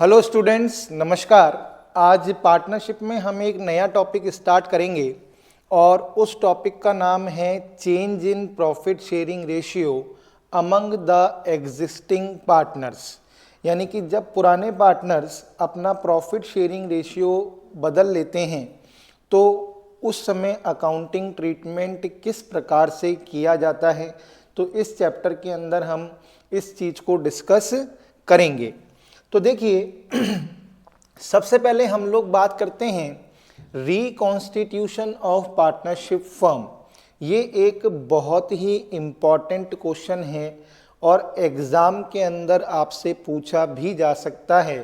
Hello students, नमस्कार। आज partnership में हम एक नया टॉपिक स्टार्ट करेंगे और उस टॉपिक का नाम है change in profit sharing ratio among the existing partners. यानी कि जब पुराने पार्टनर्स अपना प्रॉफिट शेयरिंग रेशियो बदल लेते हैं तो उस समय अकाउंटिंग ट्रीटमेंट किस प्रकार से किया जाता है, तो इस चैप्टर के अंदर हम इस चीज़ को डिस्कस करेंगे। तो देखिए सबसे पहले हम लोग बात करते हैं रिकॉन्स्टिट्यूशन ऑफ पार्टनरशिप फर्म। ये एक बहुत ही इम्पॉर्टेंट क्वेश्चन है और एग्ज़ाम के अंदर आपसे पूछा भी जा सकता है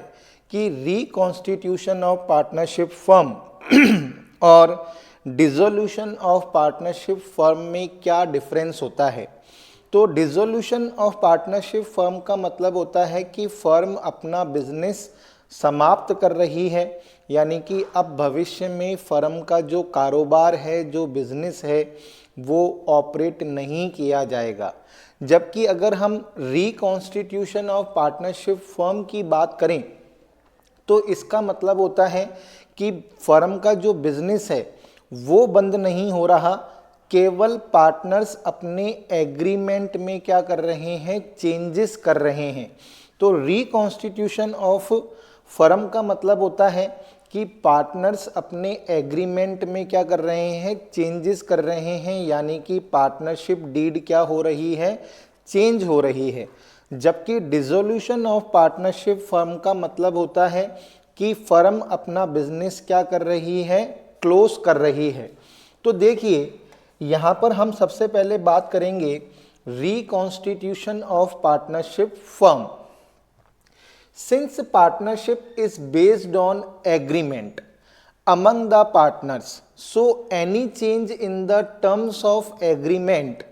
कि रिकॉन्स्टिट्यूशन ऑफ पार्टनरशिप फर्म और डिसोल्यूशन ऑफ पार्टनरशिप फर्म में क्या डिफरेंस होता है। तो डिसोल्यूशन ऑफ पार्टनरशिप फर्म का मतलब होता है कि फर्म अपना बिजनेस समाप्त कर रही है, यानी कि अब भविष्य में फर्म का जो कारोबार है, जो बिजनेस है, वो ऑपरेट नहीं किया जाएगा। जबकि अगर हम रिकॉन्स्टिट्यूशन ऑफ पार्टनरशिप फर्म की बात करें तो इसका मतलब होता है कि फर्म का जो बिजनेस है वो बंद नहीं हो रहा, केवल पार्टनर्स अपने एग्रीमेंट में क्या कर रहे हैं, चेंजेस कर रहे हैं। तो रिकॉन्स्टिट्यूशन ऑफ फर्म का मतलब होता है कि पार्टनर्स अपने एग्रीमेंट में क्या कर रहे हैं, चेंजेस कर रहे हैं, यानी कि पार्टनरशिप डीड क्या हो रही है, चेंज हो रही है। जबकि डिसोल्यूशन ऑफ पार्टनरशिप फर्म का मतलब होता है कि फर्म अपना बिजनेस क्या कर रही है, क्लोज कर रही है। तो देखिए यहाँ पर हम सबसे पहले बात करेंगे reconstitution of partnership firm. Since partnership is based on agreement among the partners, so any change in the terms of agreement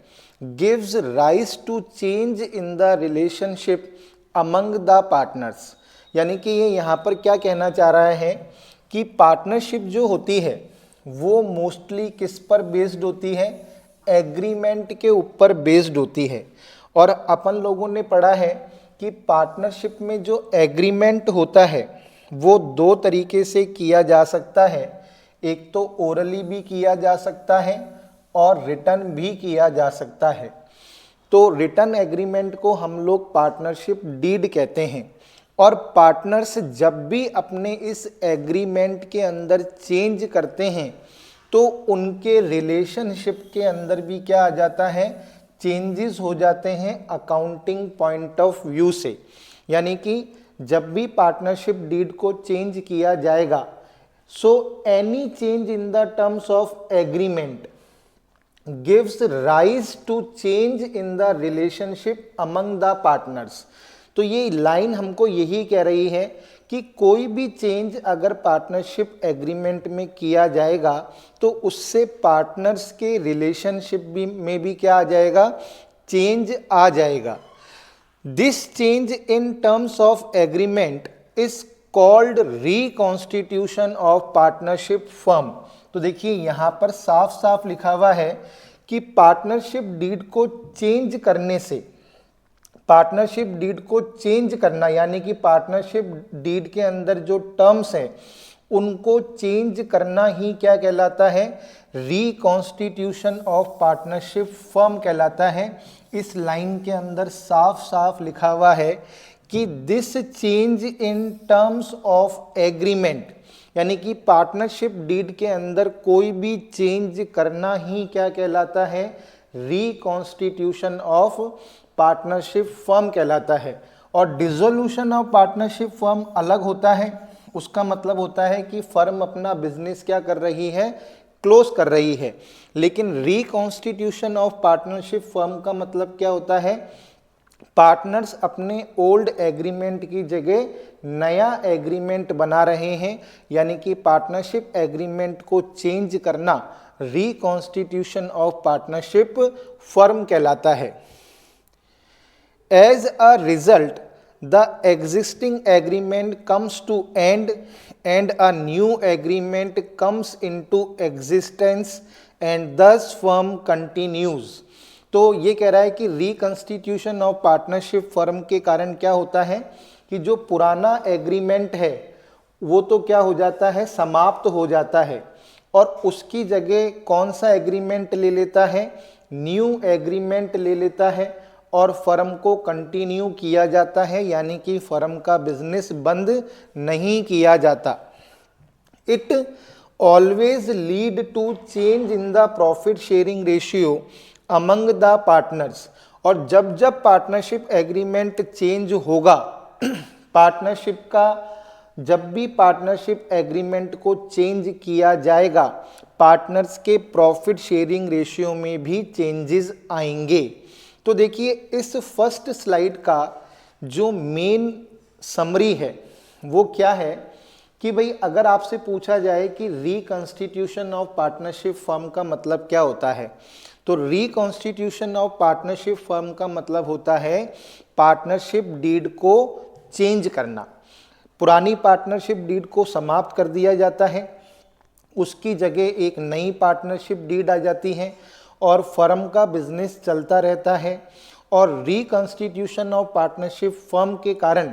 gives rise to change in the relationship among the partners। यानी कि ये यहाँ पर क्या कहना चाह रहा है कि पार्टनरशिप जो होती है वो मोस्टली किस पर बेस्ड होती है, एग्रीमेंट के ऊपर बेस्ड होती है। और अपन लोगों ने पढ़ा है कि पार्टनरशिप में जो एग्रीमेंट होता है वो दो तरीके से किया जा सकता है। एक तो ओरली भी किया जा सकता है और रिटन भी किया जा सकता है। तो रिटन एग्रीमेंट को हम लोग पार्टनरशिप डीड कहते हैं। और पार्टनर्स जब भी अपने इस एग्रीमेंट के अंदर चेंज करते हैं तो उनके रिलेशनशिप के अंदर भी क्या आ जाता है, चेंजेस हो जाते हैं अकाउंटिंग पॉइंट ऑफ व्यू से। यानी कि जब भी पार्टनरशिप डीड को चेंज किया जाएगा, so any change in the terms of agreement gives rise to change in the relationship among the partners. तो ये लाइन हमको यही कह रही है कि कोई भी चेंज अगर पार्टनरशिप एग्रीमेंट में किया जाएगा तो उससे पार्टनर्स के रिलेशनशिप में भी क्या आ जाएगा, चेंज आ जाएगा। This change in terms of agreement is called reconstitution of partnership firm. तो देखिए यहाँ पर साफ साफ लिखा हुआ है कि पार्टनरशिप डीड को चेंज करने से, पार्टनरशिप डीड को चेंज करना यानी कि पार्टनरशिप डीड के अंदर जो टर्म्स है उनको चेंज करना ही क्या कहलाता है, रिकॉन्स्टिट्यूशन ऑफ पार्टनरशिप फर्म कहलाता है। इस लाइन के अंदर साफ साफ लिखा हुआ है कि this change in terms of agreement, यानी कि पार्टनरशिप डीड के अंदर कोई भी चेंज करना ही क्या कहलाता है, रिकॉन्स्टिट्यूशन ऑफ पार्टनरशिप फर्म कहलाता है। और डिसोल्यूशन ऑफ पार्टनरशिप फर्म अलग होता है। उसका मतलब होता है कि फर्म अपना बिजनेस क्या कर रही है, क्लोज कर रही है। लेकिन रिकॉन्स्टिट्यूशन ऑफ पार्टनरशिप फर्म का मतलब क्या होता है, पार्टनर्स अपने ओल्ड एग्रीमेंट की जगह नया एग्रीमेंट बना रहे हैं, यानी कि पार्टनरशिप एग्रीमेंट को चेंज करना रिकॉन्स्टिट्यूशन ऑफ पार्टनरशिप फर्म कहलाता है। As a result, the existing agreement comes to end and a new agreement comes into existence and thus firm continues। तो ये कह रहा है कि रिकंस्टिट्यूशन ऑफ पार्टनरशिप फर्म के कारण क्या होता है कि जो पुराना एग्रीमेंट है वो तो क्या हो जाता है, समाप्त हो जाता है, और उसकी जगह कौन सा एग्रीमेंट ले लेता है, न्यू एग्रीमेंट ले लेता है, और फर्म को कंटिन्यू किया जाता है, यानी कि फर्म का बिजनेस बंद नहीं किया जाता। It always lead to change in the profit sharing ratio among the partners. और जब जब पार्टनरशिप एग्रीमेंट चेंज होगा, पार्टनरशिप का जब भी पार्टनरशिप एग्रीमेंट को चेंज किया जाएगा, पार्टनर्स के प्रॉफिट शेयरिंग रेशियो में भी चेंजेस आएंगे। तो देखिए इस फर्स्ट स्लाइड का जो मेन समरी है वो क्या है कि भाई अगर आपसे पूछा जाए कि रिकॉन्स्टिट्यूशन ऑफ पार्टनरशिप फर्म का मतलब क्या होता है, तो रिकॉन्स्टिट्यूशन ऑफ पार्टनरशिप फर्म का मतलब होता है पार्टनरशिप डीड को चेंज करना। पुरानी पार्टनरशिप डीड को समाप्त कर दिया जाता है, उसकी जगह एक नई पार्टनरशिप डीड आ जाती है और फर्म का बिजनेस चलता रहता है। और रिकॉन्स्टिट्यूशन ऑफ पार्टनरशिप फर्म के कारण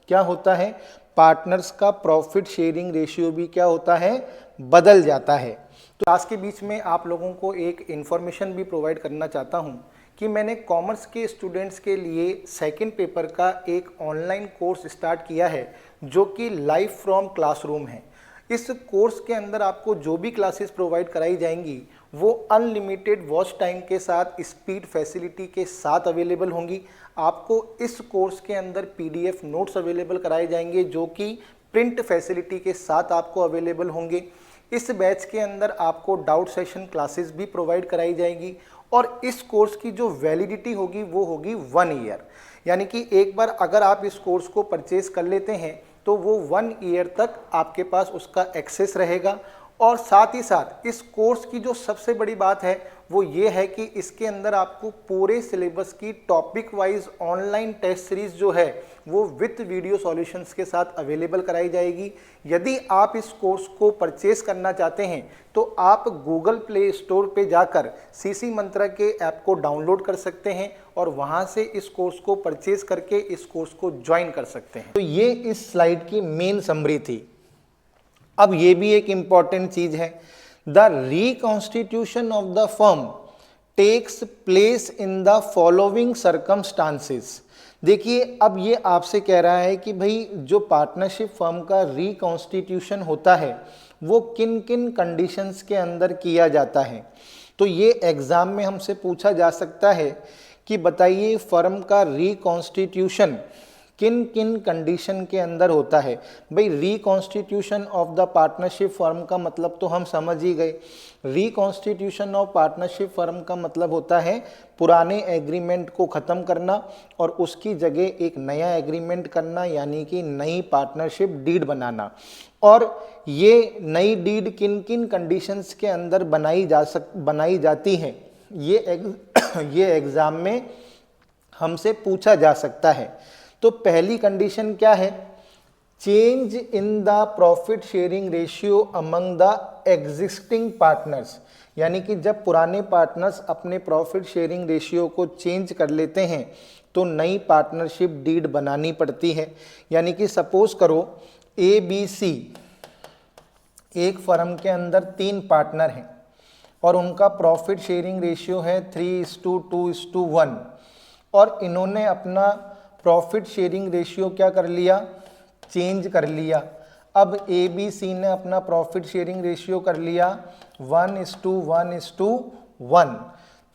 क्या होता है, पार्टनर्स का प्रॉफिट शेयरिंग रेशियो भी क्या होता है, बदल जाता है। तो क्लास के बीच में आप लोगों को एक इन्फॉर्मेशन भी प्रोवाइड करना चाहता हूं कि मैंने कॉमर्स के स्टूडेंट्स के लिए सेकंड पेपर का एक ऑनलाइन कोर्स स्टार्ट किया है जो कि लाइव फ्रॉम क्लासरूम है। इस कोर्स के अंदर आपको जो भी क्लासेस प्रोवाइड कराई जाएंगी वो अनलिमिटेड वॉच टाइम के साथ, स्पीड फैसिलिटी के साथ अवेलेबल होंगी। आपको इस कोर्स के अंदर पीडीएफ नोट्स अवेलेबल कराए जाएंगे जो कि प्रिंट फैसिलिटी के साथ आपको अवेलेबल होंगे। इस बैच के अंदर आपको डाउट सेशन क्लासेस भी प्रोवाइड कराई जाएंगी और इस कोर्स की जो वैलिडिटी होगी वो होगी 1 ईयर, यानी कि एक बार अगर आप इस कोर्स को परचेज कर लेते हैं तो वो 1 ईयर तक आपके पास उसका एक्सेस रहेगा। और साथ ही साथ इस कोर्स की जो सबसे बड़ी बात है वो ये है कि इसके अंदर आपको पूरे सिलेबस की topic wise online test series जो है वो विथ वीडियो सॉल्यूशंस के साथ अवेलेबल कराई जाएगी। यदि आप इस कोर्स को परचेज करना चाहते हैं तो आप गूगल प्ले स्टोर पे जाकर सीसी मंत्रा के ऐप को डाउनलोड कर सकते हैं और वहां से इस कोर्स को परचेज करके इस कोर्स को ज्वाइन कर सकते हैं। तो ये इस स्लाइड की मेन समरी थी। अब ये भी एक इंपॉर्टेंट चीज है, the reconstitution of the firm takes place in the following circumstances. देखिए अब ये आपसे कह रहा है कि भाई जो पार्टनरशिप फर्म का रिकॉन्स्टिट्यूशन होता है वो किन किन कंडीशंस के अंदर किया जाता है। तो ये एग्जाम में हमसे पूछा जा सकता है कि बताइए फर्म का रिकॉन्स्टिट्यूशन किन किन कंडीशन के अंदर होता है। भाई reconstitution of the partnership firm का मतलब तो हम समझ ही गए। रिकॉन्स्टिट्यूशन ऑफ पार्टनरशिप फर्म का मतलब होता है पुराने एग्रीमेंट को ख़त्म करना और उसकी जगह एक नया एग्रीमेंट करना, यानी कि नई पार्टनरशिप डीड बनाना। और ये नई डीड किन किन कंडीशंस के अंदर बनाई जाती है ये एग्ज़ाम में हमसे पूछा जा सकता है। तो पहली कंडीशन क्या है, change in the profit sharing ratio among the existing partners, यानी कि जब पुराने पार्टनर्स अपने प्रॉफिट शेयरिंग रेशियो को चेंज कर लेते हैं तो नई पार्टनरशिप डीड बनानी पड़ती है। यानी कि सपोज करो ABC एक फर्म के अंदर 3 पार्टनर हैं और उनका प्रॉफिट शेयरिंग रेशियो है 3:2:1 और इन्होंने अपना प्रॉफिट शेयरिंग रेशियो क्या कर लिया, चेंज कर लिया। अब ABC ने अपना प्रॉफिट शेयरिंग रेशियो कर लिया 1:1:1।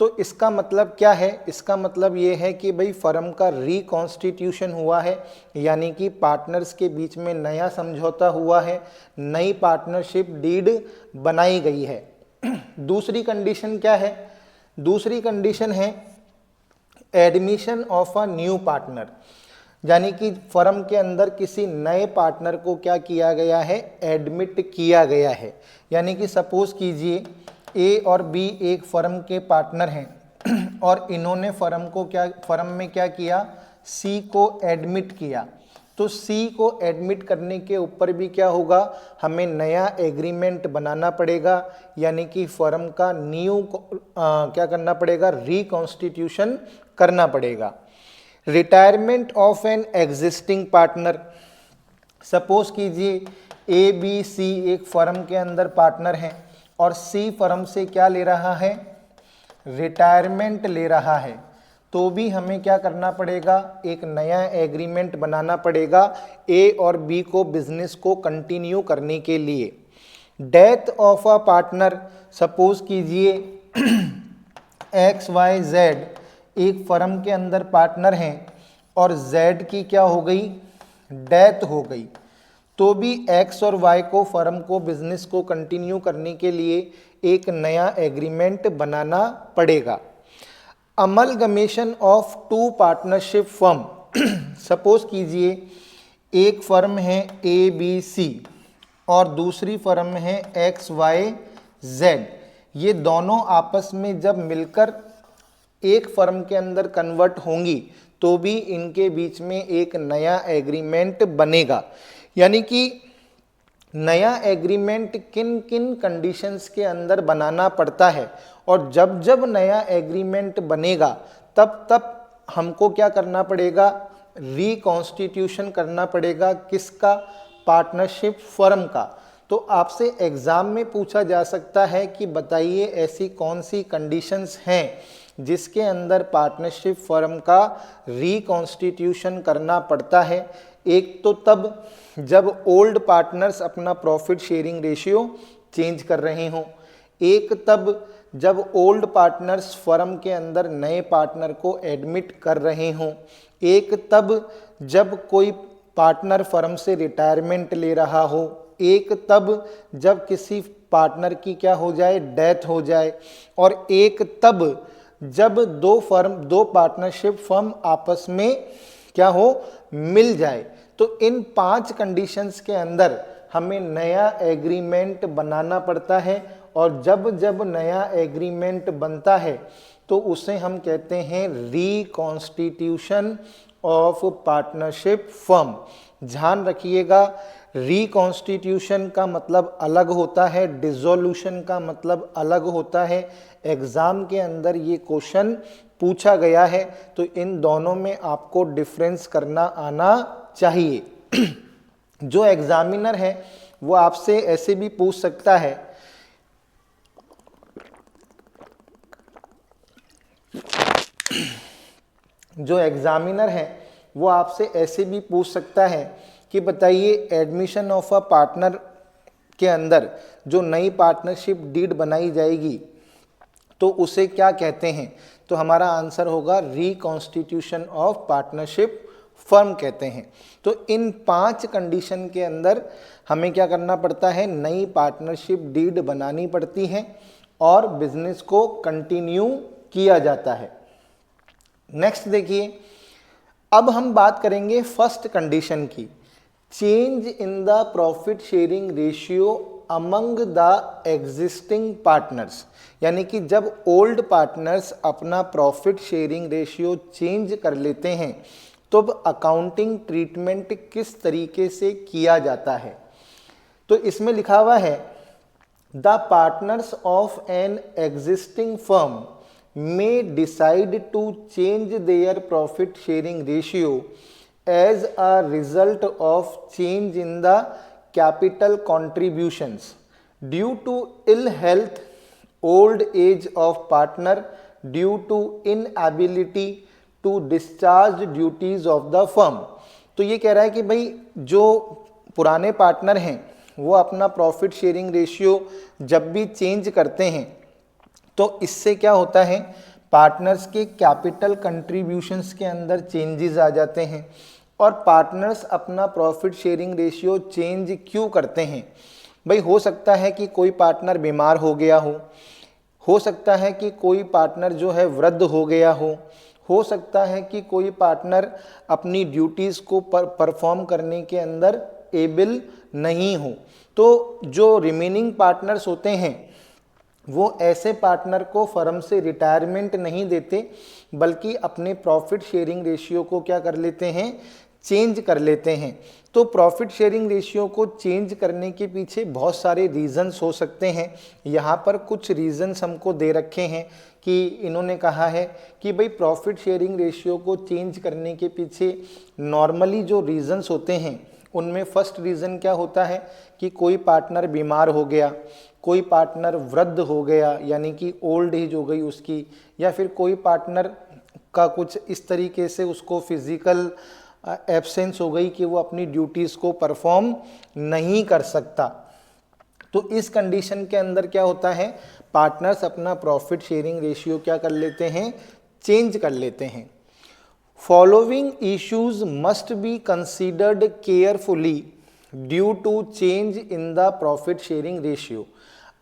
तो इसका मतलब क्या है, इसका मतलब ये है कि भाई फर्म का रिकॉन्स्टिट्यूशन हुआ है, यानी कि पार्टनर्स के बीच में नया समझौता हुआ है, नई पार्टनरशिप डीड बनाई गई है। दूसरी कंडीशन क्या है, दूसरी कंडीशन है admission of a new partner, यानी कि फर्म के अंदर किसी नए पार्टनर को क्या किया गया है, एडमिट किया गया है। यानी कि सपोज कीजिए A और B एक फर्म के पार्टनर हैं और इन्होंने फर्म में क्या किया, C को एडमिट किया। तो C को एडमिट करने के ऊपर भी क्या होगा, हमें नया एग्रीमेंट बनाना पड़ेगा, यानी कि फर्म का न्यू क्या करना पड़ेगा, रिकॉन्स्टिट्यूशन करना पड़ेगा। Retirement of an existing partner, suppose कीजिए ए बी सी एक फर्म के अंदर पार्टनर हैं और सी फर्म से क्या ले रहा है, रिटायरमेंट ले रहा है, तो भी हमें क्या करना पड़ेगा, एक नया एग्रीमेंट बनाना पड़ेगा ए और बी को बिजनेस को कंटिन्यू करने के लिए। Death of a partner, suppose कीजिए एक्स वाई जेड एक फर्म के अंदर पार्टनर हैं और जेड की क्या हो गई, डेथ हो गई, तो भी एक्स और वाई को फर्म को बिजनेस को कंटिन्यू करने के लिए एक नया एग्रीमेंट बनाना पड़ेगा। Amalgamation of two partnership firm, suppose कीजिए एक फर्म है ए बी सी और दूसरी फर्म है एक्स वाई जेड, ये दोनों आपस में जब मिलकर एक फर्म के अंदर कन्वर्ट होंगी तो भी इनके बीच में एक नया एग्रीमेंट बनेगा। यानी कि नया एग्रीमेंट किन किन कंडीशंस के अंदर बनाना पड़ता है, और जब जब नया एग्रीमेंट बनेगा तब तब हमको क्या करना पड़ेगा, रिकॉन्स्टिट्यूशन करना पड़ेगा, किसका, पार्टनरशिप फर्म का। तो आपसे एग्जाम में पूछा जा सकता है कि बताइए ऐसी कौन सी कंडीशंस हैं जिसके अंदर पार्टनरशिप फर्म का रिकॉन्स्टिट्यूशन करना पड़ता है। एक तो तब जब ओल्ड पार्टनर्स अपना प्रॉफिट शेयरिंग रेशियो चेंज कर रहे हों, एक तब जब ओल्ड पार्टनर्स फर्म के अंदर नए पार्टनर को एडमिट कर रहे हों, एक तब जब कोई पार्टनर फर्म से रिटायरमेंट ले रहा हो, एक तब जब किसी पार्टनर की क्या हो जाए, डेथ हो जाए, और एक तब जब दो पार्टनरशिप फर्म आपस में क्या हो, मिल जाए। तो इन 5 कंडीशंस के अंदर हमें नया एग्रीमेंट बनाना पड़ता है, और जब जब नया एग्रीमेंट बनता है तो उसे हम कहते हैं रिकॉन्स्टिट्यूशन ऑफ पार्टनरशिप फर्म। ध्यान रखिएगा, रिकॉन्स्टिट्यूशन का मतलब अलग होता है, डिसोल्यूशन का मतलब अलग होता है। एग्जाम के अंदर ये क्वेश्चन पूछा गया है, तो इन दोनों में आपको डिफरेंस करना आना चाहिए। जो एग्जामिनर है वो आपसे ऐसे भी पूछ सकता है, जो एग्जामिनर है वो आपसे ऐसे भी पूछ सकता है कि बताइए एडमिशन ऑफ अ पार्टनर के अंदर जो नई पार्टनरशिप डीड बनाई जाएगी तो उसे क्या कहते हैं, तो हमारा आंसर होगा रिकॉन्स्टिट्यूशन ऑफ पार्टनरशिप फर्म कहते हैं। तो इन 5 कंडीशन के अंदर हमें क्या करना पड़ता है, नई पार्टनरशिप डीड बनानी पड़ती है और बिजनेस को कंटिन्यू किया जाता है। नेक्स्ट देखिए, अब हम बात करेंगे फर्स्ट कंडीशन की, change in the profit sharing ratio among the existing partners. यानी कि जब ओल्ड पार्टनर्स अपना प्रॉफिट शेयरिंग रेशियो चेंज कर लेते हैं तो अब अकाउंटिंग ट्रीटमेंट किस तरीके से किया जाता है। तो इसमें लिखा हुआ है, the partners of an existing firm may decide to change their profit sharing ratio as a result of change in the capital contributions due to ill health, old age of partner, due to inability to discharge duties of the firm। तो ये कह रहा है कि भाई जो पुराने partner हैं वो अपना प्रॉफिट शेयरिंग रेशियो जब भी चेंज करते हैं तो इससे क्या होता है, पार्टनर्स के कैपिटल कंट्रीब्यूशंस के अंदर चेंजेस आ जाते हैं। और पार्टनर्स अपना प्रॉफिट शेयरिंग रेशियो चेंज क्यों करते हैं, भाई हो सकता है कि कोई पार्टनर बीमार हो गया हो सकता है कि कोई पार्टनर जो है वृद्ध हो गया हो सकता है कि कोई पार्टनर अपनी ड्यूटीज़ को परफॉर्म करने के अंदर एबल नहीं हो। तो जो रिमेनिंग पार्टनर्स होते हैं वो ऐसे पार्टनर को फर्म से रिटायरमेंट नहीं देते, बल्कि अपने प्रॉफिट शेयरिंग रेशियो को क्या कर लेते हैं, चेंज कर लेते हैं। तो प्रॉफिट शेयरिंग रेशियो को चेंज करने के पीछे बहुत सारे रीजंस हो सकते हैं। यहाँ पर कुछ रीजंस हमको दे रखे हैं कि इन्होंने कहा है कि भाई प्रॉफिट शेयरिंग रेशियो को चेंज करने के पीछे नॉर्मली जो रीजंस होते हैं उनमें फर्स्ट रीज़न क्या होता है कि कोई पार्टनर बीमार हो गया, कोई पार्टनर वृद्ध हो गया यानी कि ओल्ड एज हो गई उसकी, या फिर कोई पार्टनर का कुछ इस तरीके से उसको फिजिकल एब्सेंस हो गई कि वो अपनी ड्यूटीज़ को परफॉर्म नहीं कर सकता। तो इस कंडीशन के अंदर क्या होता है, पार्टनर्स अपना प्रॉफिट शेयरिंग रेशियो क्या कर लेते हैं, चेंज कर लेते हैं। Following issues must be considered carefully due to change in the profit sharing ratio.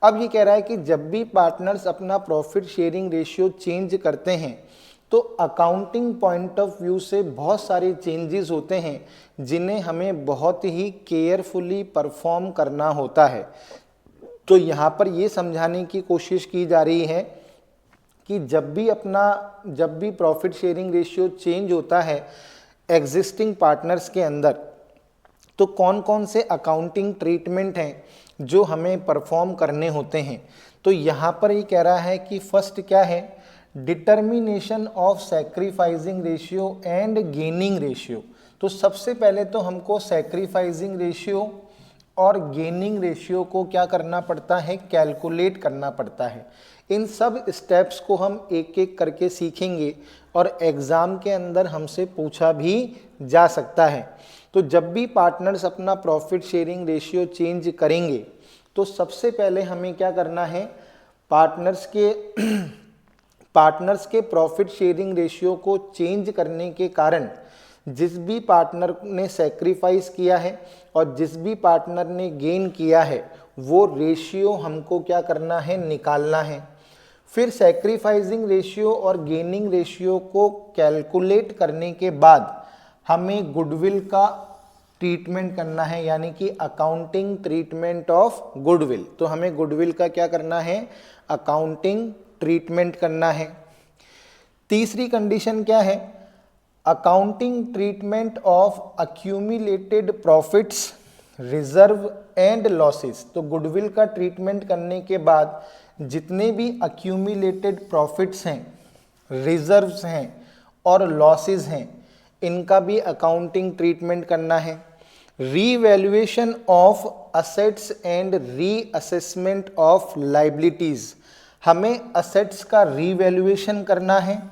अब ये कह रहा है कि जब भी पार्टनर्स अपना प्रॉफिट शेयरिंग रेशियो चेंज करते हैं तो अकाउंटिंग पॉइंट ऑफ व्यू से बहुत सारे चेंजेस होते हैं जिन्हें हमें बहुत ही केयरफुली परफॉर्म करना होता है। तो यहाँ पर ये समझाने की कोशिश की जा रही है कि जब भी प्रॉफिट शेयरिंग रेशियो चेंज होता है एग्जिस्टिंग पार्टनर्स के अंदर, तो कौन कौन से अकाउंटिंग ट्रीटमेंट हैं जो हमें परफॉर्म करने होते हैं। तो यहाँ पर ये कह रहा है कि फर्स्ट क्या है, determination of sacrificing ratio and gaining ratio. तो सबसे पहले तो हमको सैक्रिफाइसिंग रेशियो और गेनिंग रेशियो को क्या करना पड़ता है, कैलकुलेट करना पड़ता है। इन सब स्टेप्स को हम एक एक करके सीखेंगे और एग्ज़ाम के अंदर हमसे पूछा भी जा सकता है। तो जब भी पार्टनर्स अपना प्रॉफिट शेयरिंग रेशियो चेंज करेंगे तो सबसे पहले हमें क्या करना है, पार्टनर्स के प्रॉफिट शेयरिंग रेशियो को चेंज करने के कारण जिस भी पार्टनर ने सैक्रिफाइस किया है और जिस भी पार्टनर ने गेन किया है वो रेशियो हमको क्या करना है, निकालना है। फिर सैक्रिफाइसिंग रेशियो और गेनिंग रेशियो को कैलकुलेट करने के बाद हमें गुडविल का ट्रीटमेंट करना है, यानी कि अकाउंटिंग ट्रीटमेंट ऑफ गुडविल। तो हमें गुडविल का क्या करना है, अकाउंटिंग ट्रीटमेंट करना है। तीसरी कंडीशन क्या है, accounting treatment of accumulated profits, reserve and losses. तो गुडविल का ट्रीटमेंट करने के बाद जितने भी अक्यूमुलेटेड प्रॉफिट्स हैं, रिजर्व्स हैं और लॉसेस हैं, इनका भी अकाउंटिंग ट्रीटमेंट करना है। Revaluation of assets and reassessment of liabilities, हमें असेट्स का रीवैल्यूएशन करना है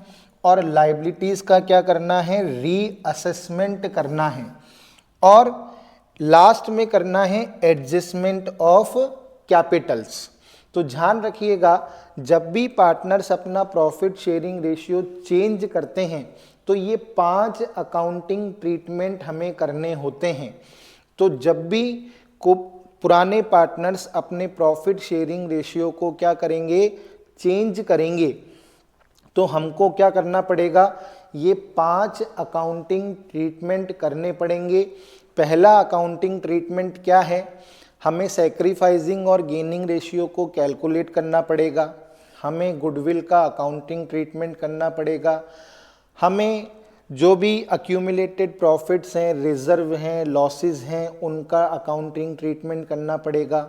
और लाइबिलिटीज का क्या करना है, रीअसेसमेंट करना है। और लास्ट में करना है एडजस्टमेंट ऑफ कैपिटल्स। तो ध्यान रखिएगा, जब भी पार्टनर्स अपना प्रॉफिट शेयरिंग रेशियो चेंज करते हैं तो ये 5 अकाउंटिंग ट्रीटमेंट हमें करने होते हैं। तो जब भी पुराने पार्टनर्स अपने प्रॉफिट शेयरिंग रेशियो को क्या करेंगे, चेंज करेंगे, तो हमको क्या करना पड़ेगा, ये 5 अकाउंटिंग ट्रीटमेंट करने पड़ेंगे। पहला अकाउंटिंग ट्रीटमेंट क्या है, हमें सैक्रिफाइसिंग और गेनिंग रेशियो को कैलकुलेट करना पड़ेगा, हमें गुडविल का अकाउंटिंग ट्रीटमेंट करना पड़ेगा, हमें जो भी अक्यूमुलेटेड प्रॉफिट्स हैं, रिजर्व हैं, लॉसेस हैं, उनका अकाउंटिंग ट्रीटमेंट करना पड़ेगा,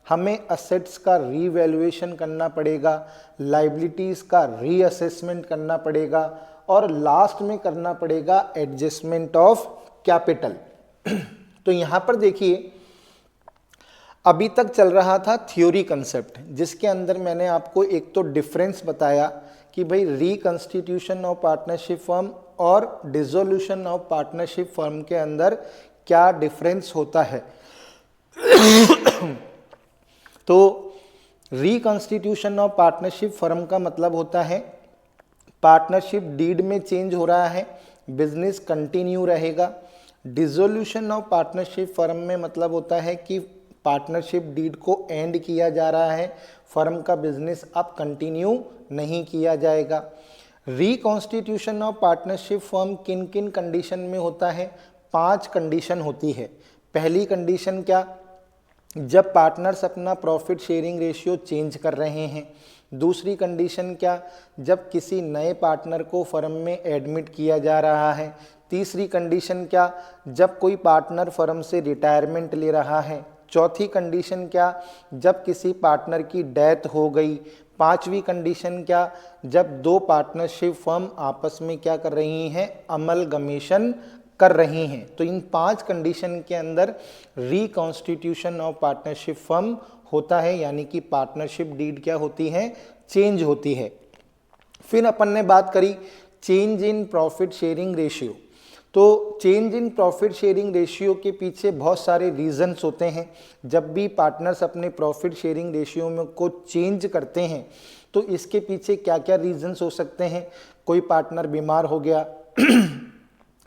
हमें असेट्स का रीवैल्यूएशन करना पड़ेगा, लाइबिलिटीज़ का रीअसेसमेंट करना पड़ेगा और लास्ट में करना पड़ेगा एडजस्टमेंट ऑफ कैपिटल। तो यहाँ पर देखिए, अभी तक चल रहा था थ्योरी कंसेप्ट, जिसके अंदर मैंने आपको एक तो डिफरेंस बताया कि भाई रिकंस्टिट्यूशन ऑफ पार्टनरशिप फर्म और डिसोल्यूशन ऑफ पार्टनरशिप फर्म के अंदर क्या डिफरेंस होता है। तो रिकंस्टिट्यूशन ऑफ पार्टनरशिप फर्म का मतलब होता है पार्टनरशिप डीड में चेंज हो रहा है, बिजनेस कंटिन्यू रहेगा। डिसोल्यूशन ऑफ पार्टनरशिप फर्म में मतलब होता है कि पार्टनरशिप डीड को एंड किया जा रहा है, फर्म का बिजनेस अब कंटिन्यू नहीं किया जाएगा। रिकॉन्स्टिट्यूशन ऑफ पार्टनरशिप फर्म किन किन कंडीशन में होता है, 5 कंडीशन होती है। पहली कंडीशन क्या, जब पार्टनर्स अपना प्रॉफिट शेयरिंग रेशियो चेंज कर रहे हैं। दूसरी कंडीशन क्या, जब किसी नए पार्टनर को फर्म में एडमिट किया जा रहा है। तीसरी कंडीशन क्या, जब कोई पार्टनर फर्म से रिटायरमेंट ले रहा है। चौथी कंडीशन क्या, जब किसी पार्टनर की डेथ हो गई। पांचवी कंडीशन क्या, जब दो पार्टनरशिप फर्म आपस में क्या कर रही हैं, अमलगमेशन कर रही हैं। तो इन 5 कंडीशन के अंदर रिकॉन्स्टिट्यूशन ऑफ पार्टनरशिप फर्म होता है, यानी कि पार्टनरशिप डीड क्या होती है, चेंज होती है। फिर अपन ने बात करी change in profit sharing ratio. तो change in profit sharing ratio के पीछे बहुत सारे रीजंस होते हैं। जब भी पार्टनर्स अपने प्रॉफिट शेयरिंग रेशियो में को चेंज करते हैं तो इसके पीछे क्या क्या रीजंस हो सकते हैं। कोई पार्टनर बीमार हो गया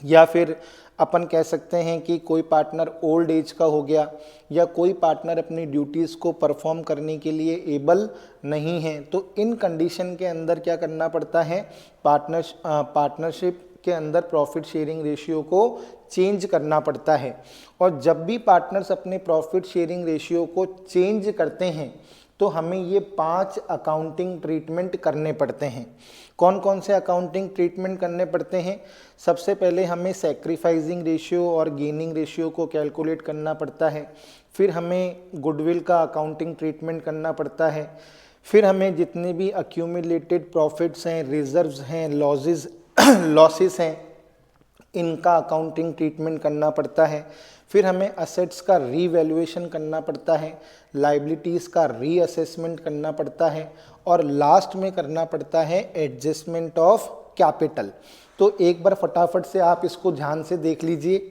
या फिर अपन कह सकते हैं कि कोई पार्टनर ओल्ड एज का हो गया, या कोई पार्टनर अपनी ड्यूटीज़ को परफॉर्म करने के लिए एबल नहीं है। तो इन कंडीशन के अंदर क्या करना पड़ता है, पार्टनरशिप के अंदर प्रॉफिट शेयरिंग रेशियो को चेंज करना पड़ता है। और जब भी पार्टनर्स अपने प्रॉफिट शेयरिंग रेशियो को चेंज करते हैं तो हमें ये 5 अकाउंटिंग ट्रीटमेंट करने पड़ते हैं। कौन कौन से अकाउंटिंग ट्रीटमेंट करने पड़ते हैं, सबसे पहले हमें सैक्रिफाइसिंग रेशियो और गेनिंग रेशियो को कैलकुलेट करना पड़ता है। फिर हमें गुडविल का अकाउंटिंग ट्रीटमेंट करना पड़ता है। फिर हमें जितने भी अक्यूमुलेटेड प्रॉफिट्स हैं, रिजर्व्स हैं, लॉसेस हैं, इनका अकाउंटिंग ट्रीटमेंट करना पड़ता है। फिर हमें असेट्स का रीवैल्यूएशन करना पड़ता है, लाइबिलिटीज़ का रीअसेसमेंट करना पड़ता है, और लास्ट में करना पड़ता है एडजस्टमेंट ऑफ कैपिटल। तो एक बार फटाफट से आप इसको ध्यान से देख लीजिए।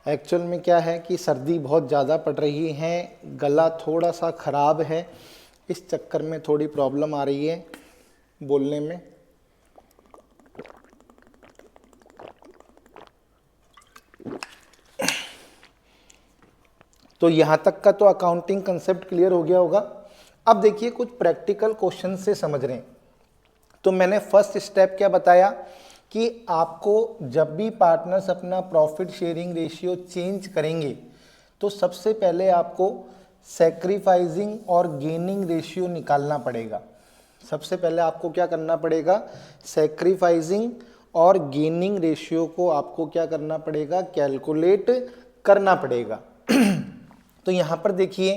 एक्चुअल में क्या है कि सर्दी बहुत ज़्यादा पड़ रही है, गला थोड़ा सा ख़राब है, इस चक्कर में थोड़ी प्रॉब्लम आ रही है बोलने में। तो यहाँ तक का तो अकाउंटिंग कंसेप्ट क्लियर हो गया होगा। अब देखिए कुछ प्रैक्टिकल क्वेश्चन से समझ रहे हैं। तो मैंने फर्स्ट स्टेप क्या बताया कि आपको जब भी पार्टनर्स अपना प्रॉफिट शेयरिंग रेशियो चेंज करेंगे तो सबसे पहले आपको सैक्रिफाइसिंग और गेनिंग रेशियो निकालना पड़ेगा। सबसे पहले आपको क्या करना पड़ेगा, सैक्रिफाइसिंग और गेनिंग रेशियो को आपको क्या करना पड़ेगा, कैलकुलेट करना पड़ेगा। तो यहाँ पर देखिए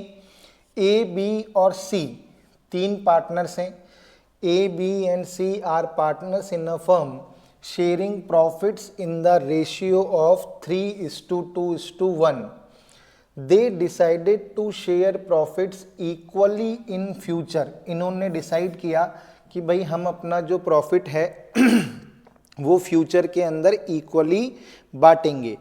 ए, बी और सी 3 पार्टनर्स हैं। A, B and C are partners in a firm sharing profits in the ratio of 3:2:1. They decided to share profits equally in future. इन्होंने डिसाइड किया कि भाई हम अपना जो प्रॉफिट है वो फ्यूचर के अंदर इक्वली बांटेंगे।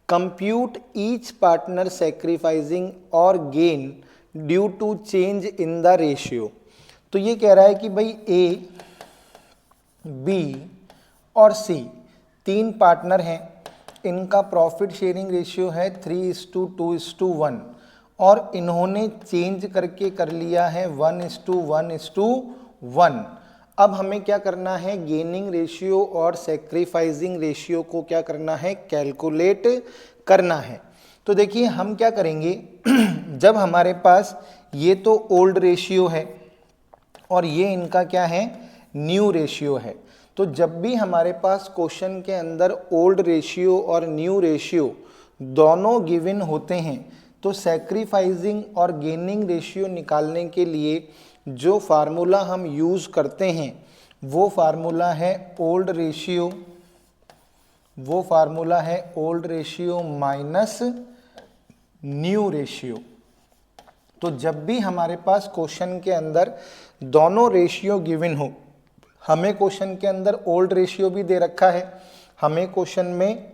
कंप्यूट ईच पार्टनर सैक्रिफाइसिंग और gain due to change in the ratio. तो ये कह रहा है कि भाई ए, बी और सी 3 पार्टनर हैं, इनका प्रॉफिट शेयरिंग रेशियो है 3:2:1 और इन्होंने चेंज करके कर लिया है 1:1:1। अब हमें क्या करना है, गेनिंग रेशियो और सैक्रिफाइसिंग रेशियो को क्या करना है, कैलकुलेट करना है। तो देखिए हम क्या करेंगे जब हमारे पास ये तो ओल्ड रेशियो है और ये इनका क्या है, न्यू रेशियो है। तो जब भी हमारे पास क्वेश्चन के अंदर ओल्ड रेशियो और न्यू रेशियो दोनों गिवन होते हैं तो सैक्रिफाइसिंग और गेनिंग रेशियो निकालने के लिए जो फार्मूला हम यूज़ करते हैं वो फार्मूला है old ratio minus new ratio. तो जब भी हमारे पास क्वेश्चन के अंदर दोनों रेशियो गिवन हो, हमें क्वेश्चन के अंदर ओल्ड रेशियो भी दे रखा है, हमें क्वेश्चन में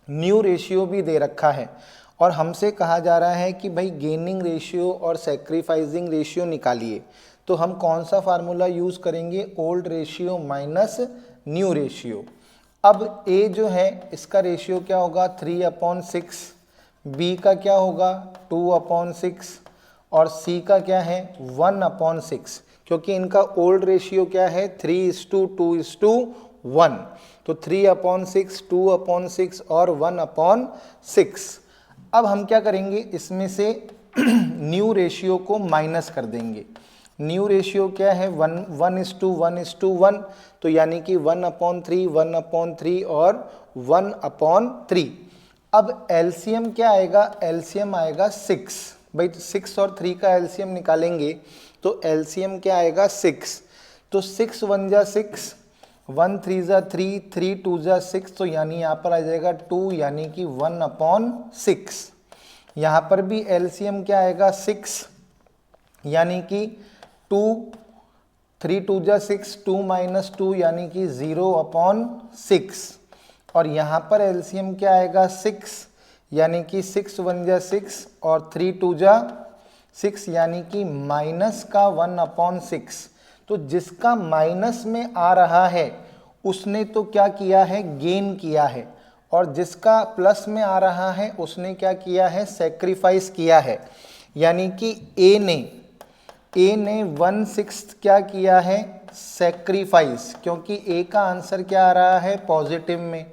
न्यू रेशियो भी दे रखा है और हमसे कहा जा रहा है कि भाई गेनिंग रेशियो और सैक्रिफाइसिंग रेशियो निकालिए, तो हम कौन सा फार्मूला यूज़ करेंगे, old ratio minus new ratio. अब ए जो है इसका रेशियो क्या होगा 3/6, बी का क्या होगा 2/6 और सी का क्या है 1/6, क्योंकि इनका ओल्ड रेशियो क्या है 3:2:1। तो 3/6, 2/6 और 1/6। अब हम क्या करेंगे, इसमें से न्यू रेशियो को माइनस कर देंगे। न्यू रेशियो क्या है 1:1:1, तो यानी कि 1/3, 1/3 और 1/3। अब एलसीएम क्या आएगा, एलसीएम आएगा 6। भाई 6 और 3 का एलसीएम निकालेंगे तो एलसीएम क्या आएगा 6। तो 6 1 जा 6, 1 3 जा 3, 3 2 जा 6, तो यानी यहाँ पर आ जाएगा 2, यानी कि 1/6। यहाँ पर भी एलसीएम क्या आएगा 6, यानी कि 2, 3 2 जा 6, 2 - 2 यानी कि 0/6। और यहाँ पर एलसीएम क्या आएगा 6, यानी कि 6 1 जा 6 और 3 2 जा 6, यानी कि माइनस का 1/6। तो जिसका माइनस में आ रहा है उसने तो क्या किया है, गेन किया है, और जिसका प्लस में आ रहा है उसने क्या किया है, सैक्रिफाइस किया है। यानी कि ए ने 1/6 क्या किया है, सैक्रिफाइस, क्योंकि ए का आंसर क्या आ रहा है पॉजिटिव में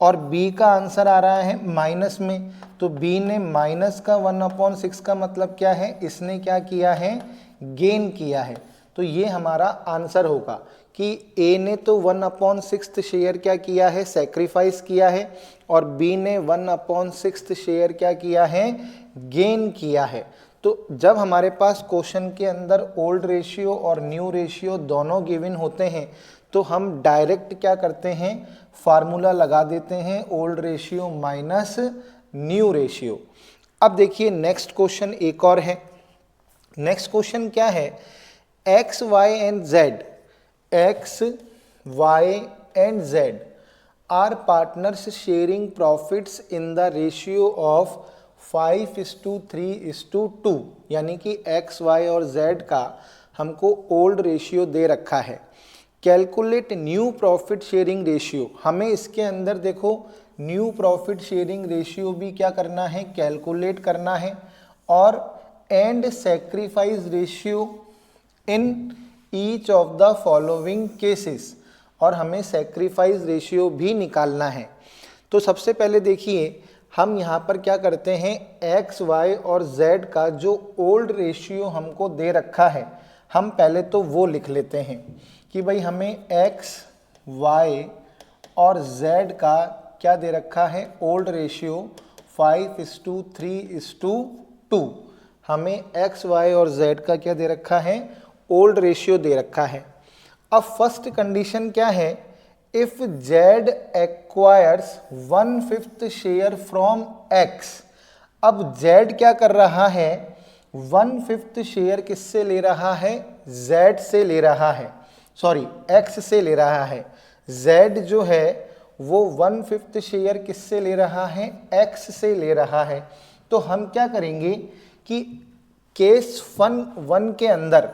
और बी का आंसर आ रहा है माइनस में। तो बी ने माइनस का 1/6 का मतलब क्या है, इसने क्या किया है, गेन किया है। तो ये हमारा आंसर होगा कि ए ने तो 1/6 शेयर क्या किया है, सैक्रिफाइस किया है, और बी ने 1/6 शेयर क्या किया है, गेन किया है। तो जब हमारे पास क्वेश्चन के अंदर ओल्ड रेशियो और न्यू रेशियो दोनों गिवन होते हैं तो हम डायरेक्ट क्या करते हैं, फार्मूला लगा देते हैं, old ratio minus new ratio. अब देखिए नेक्स्ट क्वेश्चन एक और है। नेक्स्ट क्वेश्चन क्या है, X Y and Z, X Y and Z are partners sharing profits in the ratio of 5:3:2, यानी कि एक्स वाई और जेड का हमको ओल्ड रेशियो दे रखा है। Calculate new profit sharing ratio, हमें इसके अंदर देखो न्यू प्रॉफिट शेयरिंग रेशियो भी क्या करना है, कैलकुलेट करना है, और and sacrifice ratio in each of the following cases, और हमें सैक्रिफाइस रेशियो भी निकालना है। तो सबसे पहले देखिए हम यहाँ पर क्या करते हैं, एक्स वाई और जेड का जो ओल्ड रेशियो हमको दे रखा है हम पहले तो वो लिख लेते हैं कि भाई हमें एक्स वाई और जेड का क्या दे रखा है, ओल्ड रेशियो 5:3:2। हमें एक्स वाई और जेड का क्या दे रखा है, ओल्ड रेशियो दे रखा है। अब फर्स्ट कंडीशन क्या है, if Z acquires 1/5 share from x. अब जेड क्या कर रहा है, 1/5 शेयर किससे ले रहा है, जेड से ले रहा है, सॉरी एक्स से ले रहा है। जेड जो है वो 1/5 शेयर किससे ले रहा है, एक्स से ले रहा है। तो हम क्या करेंगे कि केस 1 के अंदर,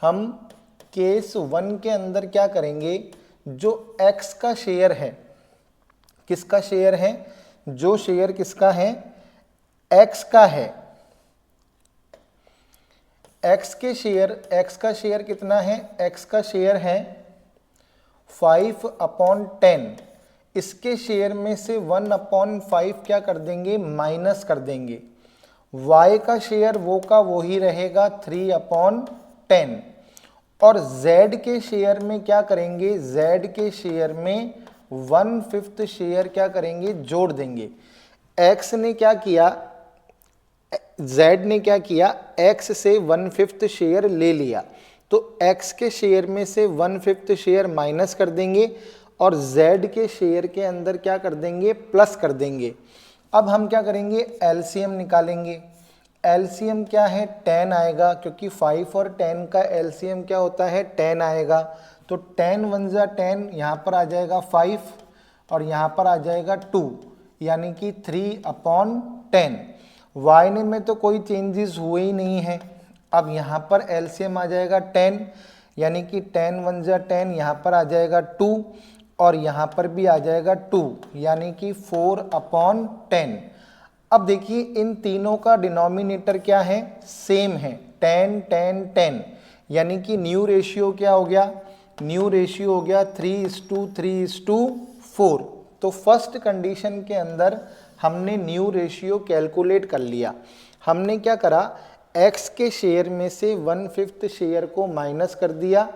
हम केस 1 के अंदर क्या करेंगे, जो x का शेयर है, किसका शेयर है, जो शेयर किसका है, x का है, x का शेयर कितना है, x का शेयर है 5/10। इसके शेयर में से 1/5 क्या कर देंगे, माइनस कर देंगे। y का शेयर वो का वो ही रहेगा 3/10, और z के शेयर में क्या करेंगे, z के शेयर में 1/5 शेयर क्या करेंगे, जोड़ देंगे। x ने क्या किया, z ने क्या किया, x से 1/5 शेयर ले लिया, तो x के शेयर में से 1/5 शेयर माइनस कर देंगे और z के शेयर के अंदर क्या कर देंगे, प्लस कर देंगे। अब हम क्या करेंगे, एलसीएम निकालेंगे। एलसीएम क्या है, 10 आएगा, क्योंकि 5 और 10 का एलसीएम क्या होता है, 10 आएगा। तो 10 1 जा 10, यहाँ पर आ जाएगा 5 और यहाँ पर आ जाएगा 2, यानी कि 3/10। वाई ने में तो कोई चेंजेस हुए ही नहीं है। अब यहाँ पर एलसीएम आ जाएगा 10, यानी कि 10 1 जा 10, यहाँ पर आ जाएगा 2 और यहाँ पर भी आ जाएगा 2, यानी कि 4/10। अब देखिए इन तीनों का डिनोमिनेटर क्या है, सेम है, 10 10 10, यानी कि न्यू रेशियो क्या हो गया, न्यू रेशियो हो गया 3:3:4। तो फर्स्ट कंडीशन के अंदर हमने न्यू रेशियो कैलकुलेट कर लिया। हमने क्या करा, x के शेयर में से 1/5 शेयर को माइनस कर दिया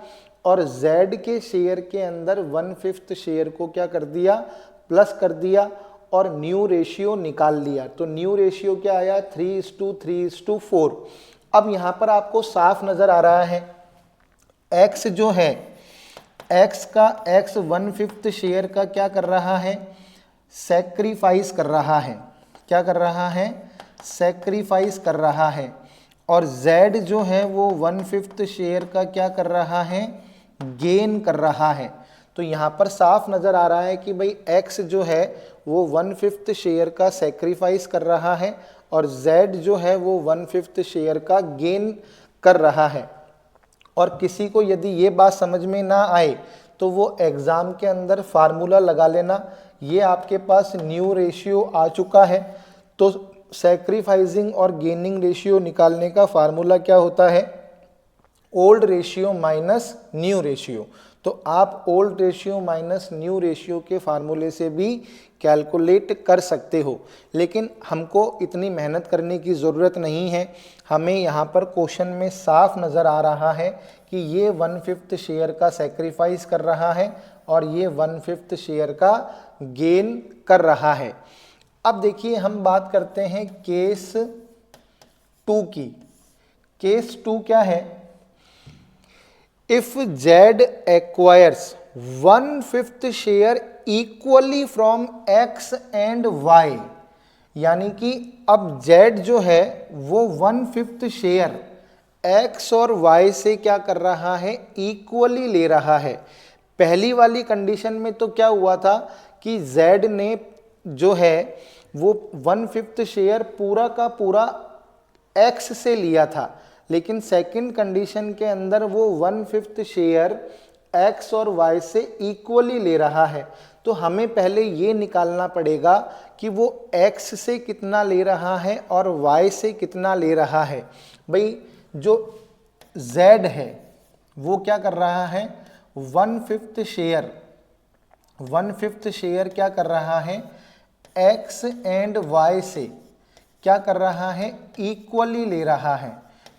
और z के शेयर के अंदर 1/5 शेयर को क्या कर दिया, प्लस कर दिया और न्यू रेशियो निकाल लिया। तो न्यू रेशियो क्या आया, 3:3:4। अब यहाँ पर आपको साफ नजर आ रहा है x जो है, x का x 1/5 शेयर का क्या कर रहा है, सैक्रिफाइस कर रहा है। क्या कर रहा है, सैक्रिफाइस कर रहा है। और z जो है वो 1/5 शेयर का क्या कर रहा है, गेन कर रहा है। तो यहाँ पर साफ नजर आ रहा है कि भाई x जो है वो 1/5 शेयर का सैक्रिफाइस कर रहा है और z जो है वो 1/5 शेयर का गेन कर रहा है। और किसी को यदि ये बात समझ में ना आए तो वो एग्जाम के अंदर फार्मूला लगा लेना। ये आपके पास न्यू रेशियो आ चुका है, तो सैक्रिफाइसिंग और गेनिंग रेशियो निकालने का फार्मूला क्या होता है, old ratio minus new ratio. तो आप old ratio minus new ratio के फार्मूले से भी कैलकुलेट कर सकते हो, लेकिन हमको इतनी मेहनत करने की ज़रूरत नहीं है। हमें यहाँ पर क्वेश्चन में साफ नज़र आ रहा है कि ये 1/5 शेयर का सैक्रिफाइस कर रहा है और ये 1/5 शेयर का गेन कर रहा है। अब देखिए हम बात करते हैं केस 2 की। केस 2 क्या है, if Z acquires 1/5 share equally from X and Y, यानी कि अब Z जो है वो 1/5 शेयर X और Y से क्या कर रहा है, इक्वली ले रहा है। पहली वाली कंडीशन में तो क्या हुआ था कि Z ने जो है वो 1/5 शेयर पूरा का पूरा X से लिया था, लेकिन सेकंड कंडीशन के अंदर वो 1/5 शेयर X और Y से इक्वली ले रहा है। तो हमें पहले ये निकालना पड़ेगा कि वो X से कितना ले रहा है और Y से कितना ले रहा है। भाई जो Z है वो क्या कर रहा है, 1/5 शेयर क्या कर रहा है, X एंड Y से क्या कर रहा है, इक्वली ले रहा है।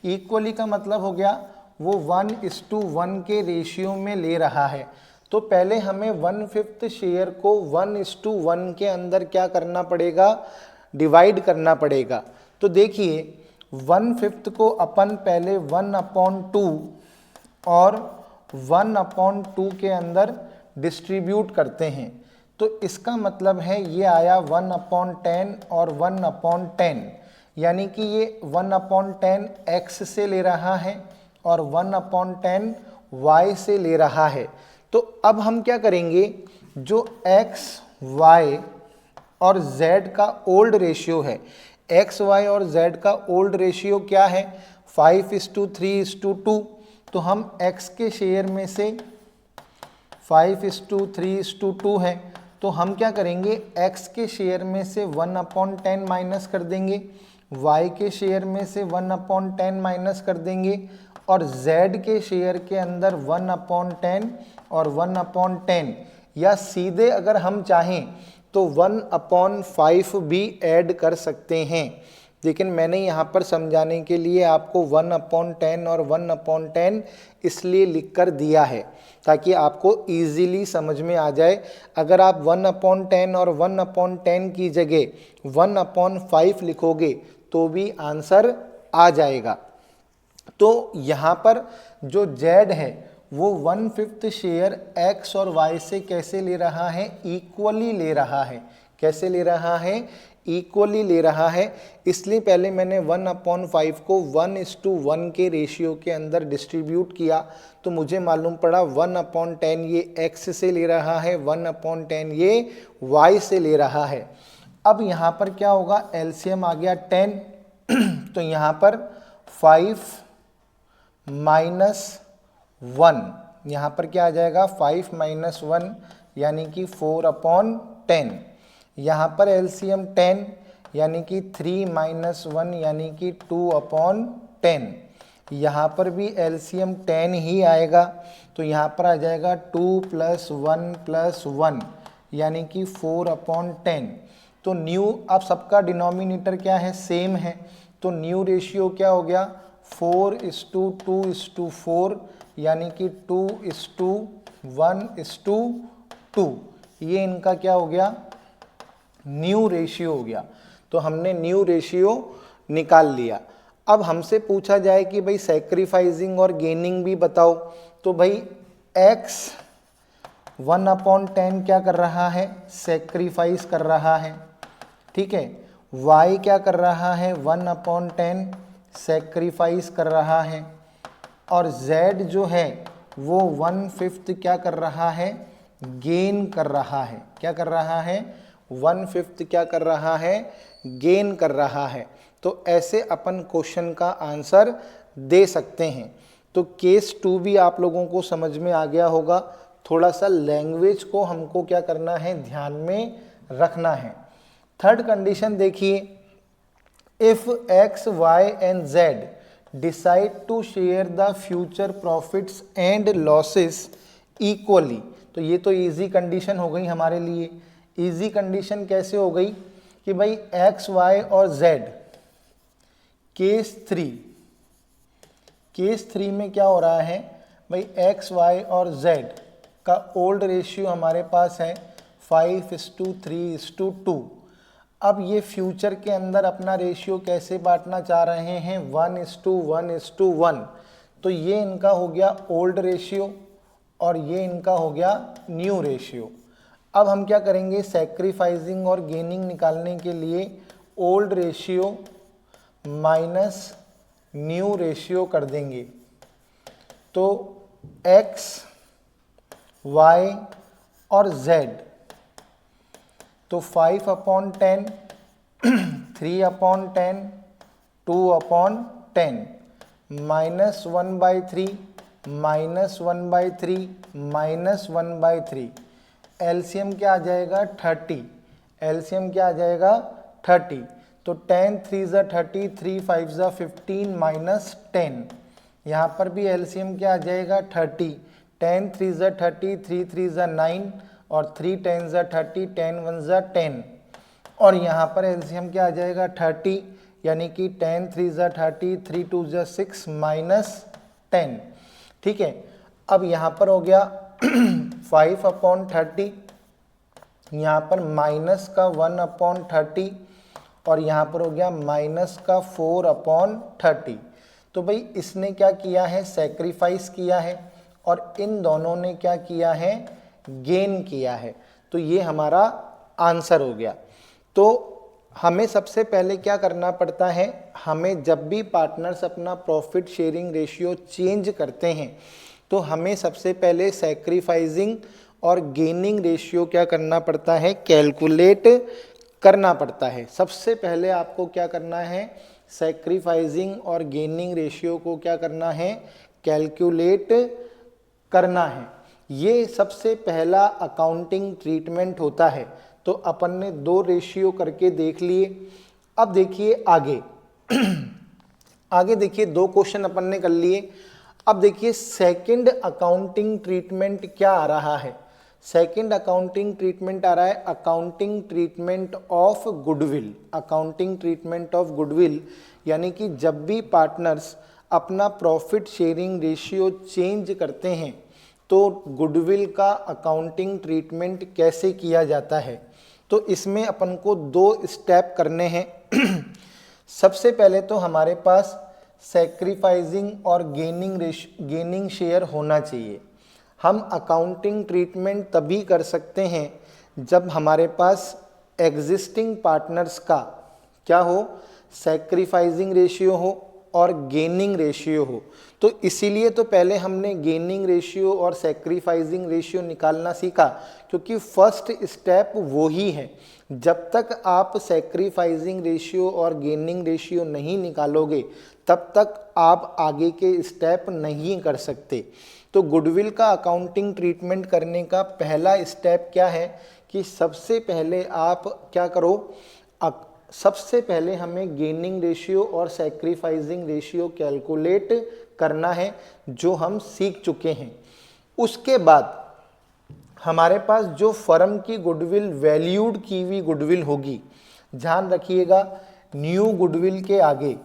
इक्वली का मतलब हो गया वो 1:1 के रेशियो में ले रहा है। तो पहले हमें 1/5 शेयर को 1:1 के अंदर क्या करना पड़ेगा, डिवाइड करना पड़ेगा। तो देखिए 1/5 को अपन पहले 1/2 और 1/2 के अंदर डिस्ट्रीब्यूट करते हैं। तो इसका मतलब है ये आया 1/10 और 1/10, यानी कि ये 1/10 X से ले रहा है और 1/10 Y से ले रहा है। तो अब हम क्या करेंगे, जो X, Y और Z का ओल्ड रेशियो है, X, Y और Z का ओल्ड रेशियो क्या है, 5:3:2। तो हम X के शेयर में से 5:3:2 है, तो हम क्या करेंगे, X के शेयर में से 1/10 माइनस कर देंगे, Y के शेयर में से 1/10 माइनस कर देंगे और Z के शेयर के अंदर 1/10 और 1/10, या सीधे अगर हम चाहें तो 1/5 भी ऐड कर सकते हैं। लेकिन मैंने यहाँ पर समझाने के लिए आपको 1/10 और 1/10 इसलिए लिख कर दिया है ताकि आपको इजीली समझ में आ जाए। अगर आप 1/10 और 1/10 की जगह 1/5 लिखोगे तो भी आंसर आ जाएगा। तो यहाँ पर जो Z है वो 1/5 शेयर X और Y से कैसे ले रहा है, इक्वली ले रहा है। कैसे ले रहा है, इक्वली ले रहा है। इसलिए पहले मैंने 1/5 को 1:1 के रेशियो के अंदर डिस्ट्रीब्यूट किया, तो मुझे मालूम पड़ा 1/10 ये X से ले रहा है, 1/10 ये Y से ले रहा है। अब यहाँ पर क्या होगा, एलसीएम आ गया 10, तो यहाँ पर 5 - 1, यहाँ पर क्या आ जाएगा, 5 - 1 यानी कि 4/10। यहाँ पर एलसीएम 10 यानी कि 3 - 1 यानी कि 2/10। यहाँ पर भी एलसीएम 10 ही आएगा, तो यहाँ पर आ जाएगा 2 + 1 + 1 यानी कि 4/10। तो न्यू, अब सबका डिनोमिनेटर क्या है, सेम है, तो न्यू रेशियो क्या हो गया 4:2:4, यानी कि 2:1:2, ये इनका क्या हो गया न्यू रेशियो हो गया। तो हमने न्यू रेशियो निकाल लिया। अब हमसे पूछा जाए कि भाई सैक्रिफाइसिंग और गेनिंग भी बताओ, तो भाई x 1/10 क्या कर रहा है सैक्रिफाइस कर रहा है, ठीक है। y क्या कर रहा है 1/10 सैक्रिफाइस कर रहा है, और z जो है वो 1/5 क्या कर रहा है गेन कर रहा है। क्या कर रहा है 1/5 क्या कर रहा है गेन कर रहा है। तो ऐसे अपन क्वेश्चन का आंसर दे सकते हैं। तो केस 2 भी आप लोगों को समझ में आ गया होगा। थोड़ा सा लैंग्वेज को हमको क्या करना है ध्यान में रखना है। थर्ड कंडीशन देखिए, if x, y and z decide to share the future profits and losses equally, तो ये तो इजी कंडीशन हो गई हमारे लिए। इजी कंडीशन कैसे हो गई कि भाई x, y और z केस 3 में क्या हो रहा है भाई x, y और z का ओल्ड रेशियो हमारे पास है 5:3:2। अब ये फ्यूचर के अंदर अपना रेशियो कैसे बांटना चाह रहे हैं 1:1:1। तो ये इनका हो गया ओल्ड रेशियो और ये इनका हो गया न्यू रेशियो। अब हम क्या करेंगे सैक्रिफाइसिंग और गेनिंग निकालने के लिए old ratio minus new ratio कर देंगे। तो x, y और z, तो 5/10, 3/10, 2/10, -1/3, -1/3, -1/3, एलसीएम क्या आ जाएगा 30। एलसीएम क्या आ जाएगा 30। तो 10 3 30, 3 5 15 -10। यहाँ पर भी एलसीएम क्या आ जाएगा 30। 10 3 30, 3 3 9 और 3 10 30, 10 1 10। और यहाँ पर एलसीएम क्या आ जाएगा 30, यानी कि 10 3 30, 3 2 6 -10। ठीक है। अब यहाँ पर हो गया 5/30, यहाँ पर माइनस का 1/30 और यहाँ पर हो गया माइनस का 4/30। तो भाई इसने क्या किया है सैक्रिफाइस किया है और इन दोनों ने क्या किया है गेन किया है। तो ये हमारा आंसर हो गया। तो हमें सबसे पहले क्या करना पड़ता है, हमें जब भी पार्टनर्स अपना प्रॉफिट शेयरिंग रेशियो चेंज करते हैं तो हमें सबसे पहले सैक्रिफाइसिंग और गेनिंग रेशियो क्या करना पड़ता है कैलकुलेट करना पड़ता है। सबसे पहले आपको क्या करना है सैक्रिफाइसिंग और गेनिंग रेशियो को क्या करना है कैलकुलेट करना है। ये सबसे पहला अकाउंटिंग ट्रीटमेंट होता है। तो अपन ने 2 रेशियो करके देख लिए। अब देखिए आगे आगे देखिए 2 क्वेश्चन अपन ने कर लिए। अब देखिए सेकंड अकाउंटिंग ट्रीटमेंट क्या आ रहा है। सेकंड अकाउंटिंग ट्रीटमेंट आ रहा है accounting treatment of goodwill. Accounting treatment of goodwill यानी कि जब भी पार्टनर्स अपना प्रॉफिट शेयरिंग रेशियो चेंज करते हैं तो गुडविल का अकाउंटिंग ट्रीटमेंट कैसे किया जाता है। तो इसमें अपन को 2 स्टेप करने हैं। सबसे पहले तो हमारे पास सैक्रिफाइसिंग और गेनिंग शेयर होना चाहिए। हम अकाउंटिंग ट्रीटमेंट तभी कर सकते हैं जब हमारे पास एग्जिस्टिंग पार्टनर्स का क्या हो सैक्रिफाइसिंग रेशियो हो और गेनिंग रेशियो हो। तो इसीलिए तो पहले हमने गेनिंग रेशियो और सैक्रिफाइसिंग रेशियो निकालना सीखा, क्योंकि फर्स्ट स्टेप वो ही है। जब तक आप सैक्रिफाइसिंग रेशियो और गेनिंग रेशियो नहीं निकालोगे तब तक आप आगे के स्टेप नहीं कर सकते। तो गुडविल का अकाउंटिंग ट्रीटमेंट करने का पहला स्टेप क्या है कि सबसे पहले आप क्या करो, सबसे पहले हमें गेनिंग रेशियो और सैक्रिफाइसिंग रेशियो कैलकुलेट करना है, जो हम सीख चुके हैं। उसके बाद हमारे पास जो फर्म की गुडविल वैल्यूड की हुई गुडविल होगी, ध्यान रखिएगा न्यू गुडविल के आगे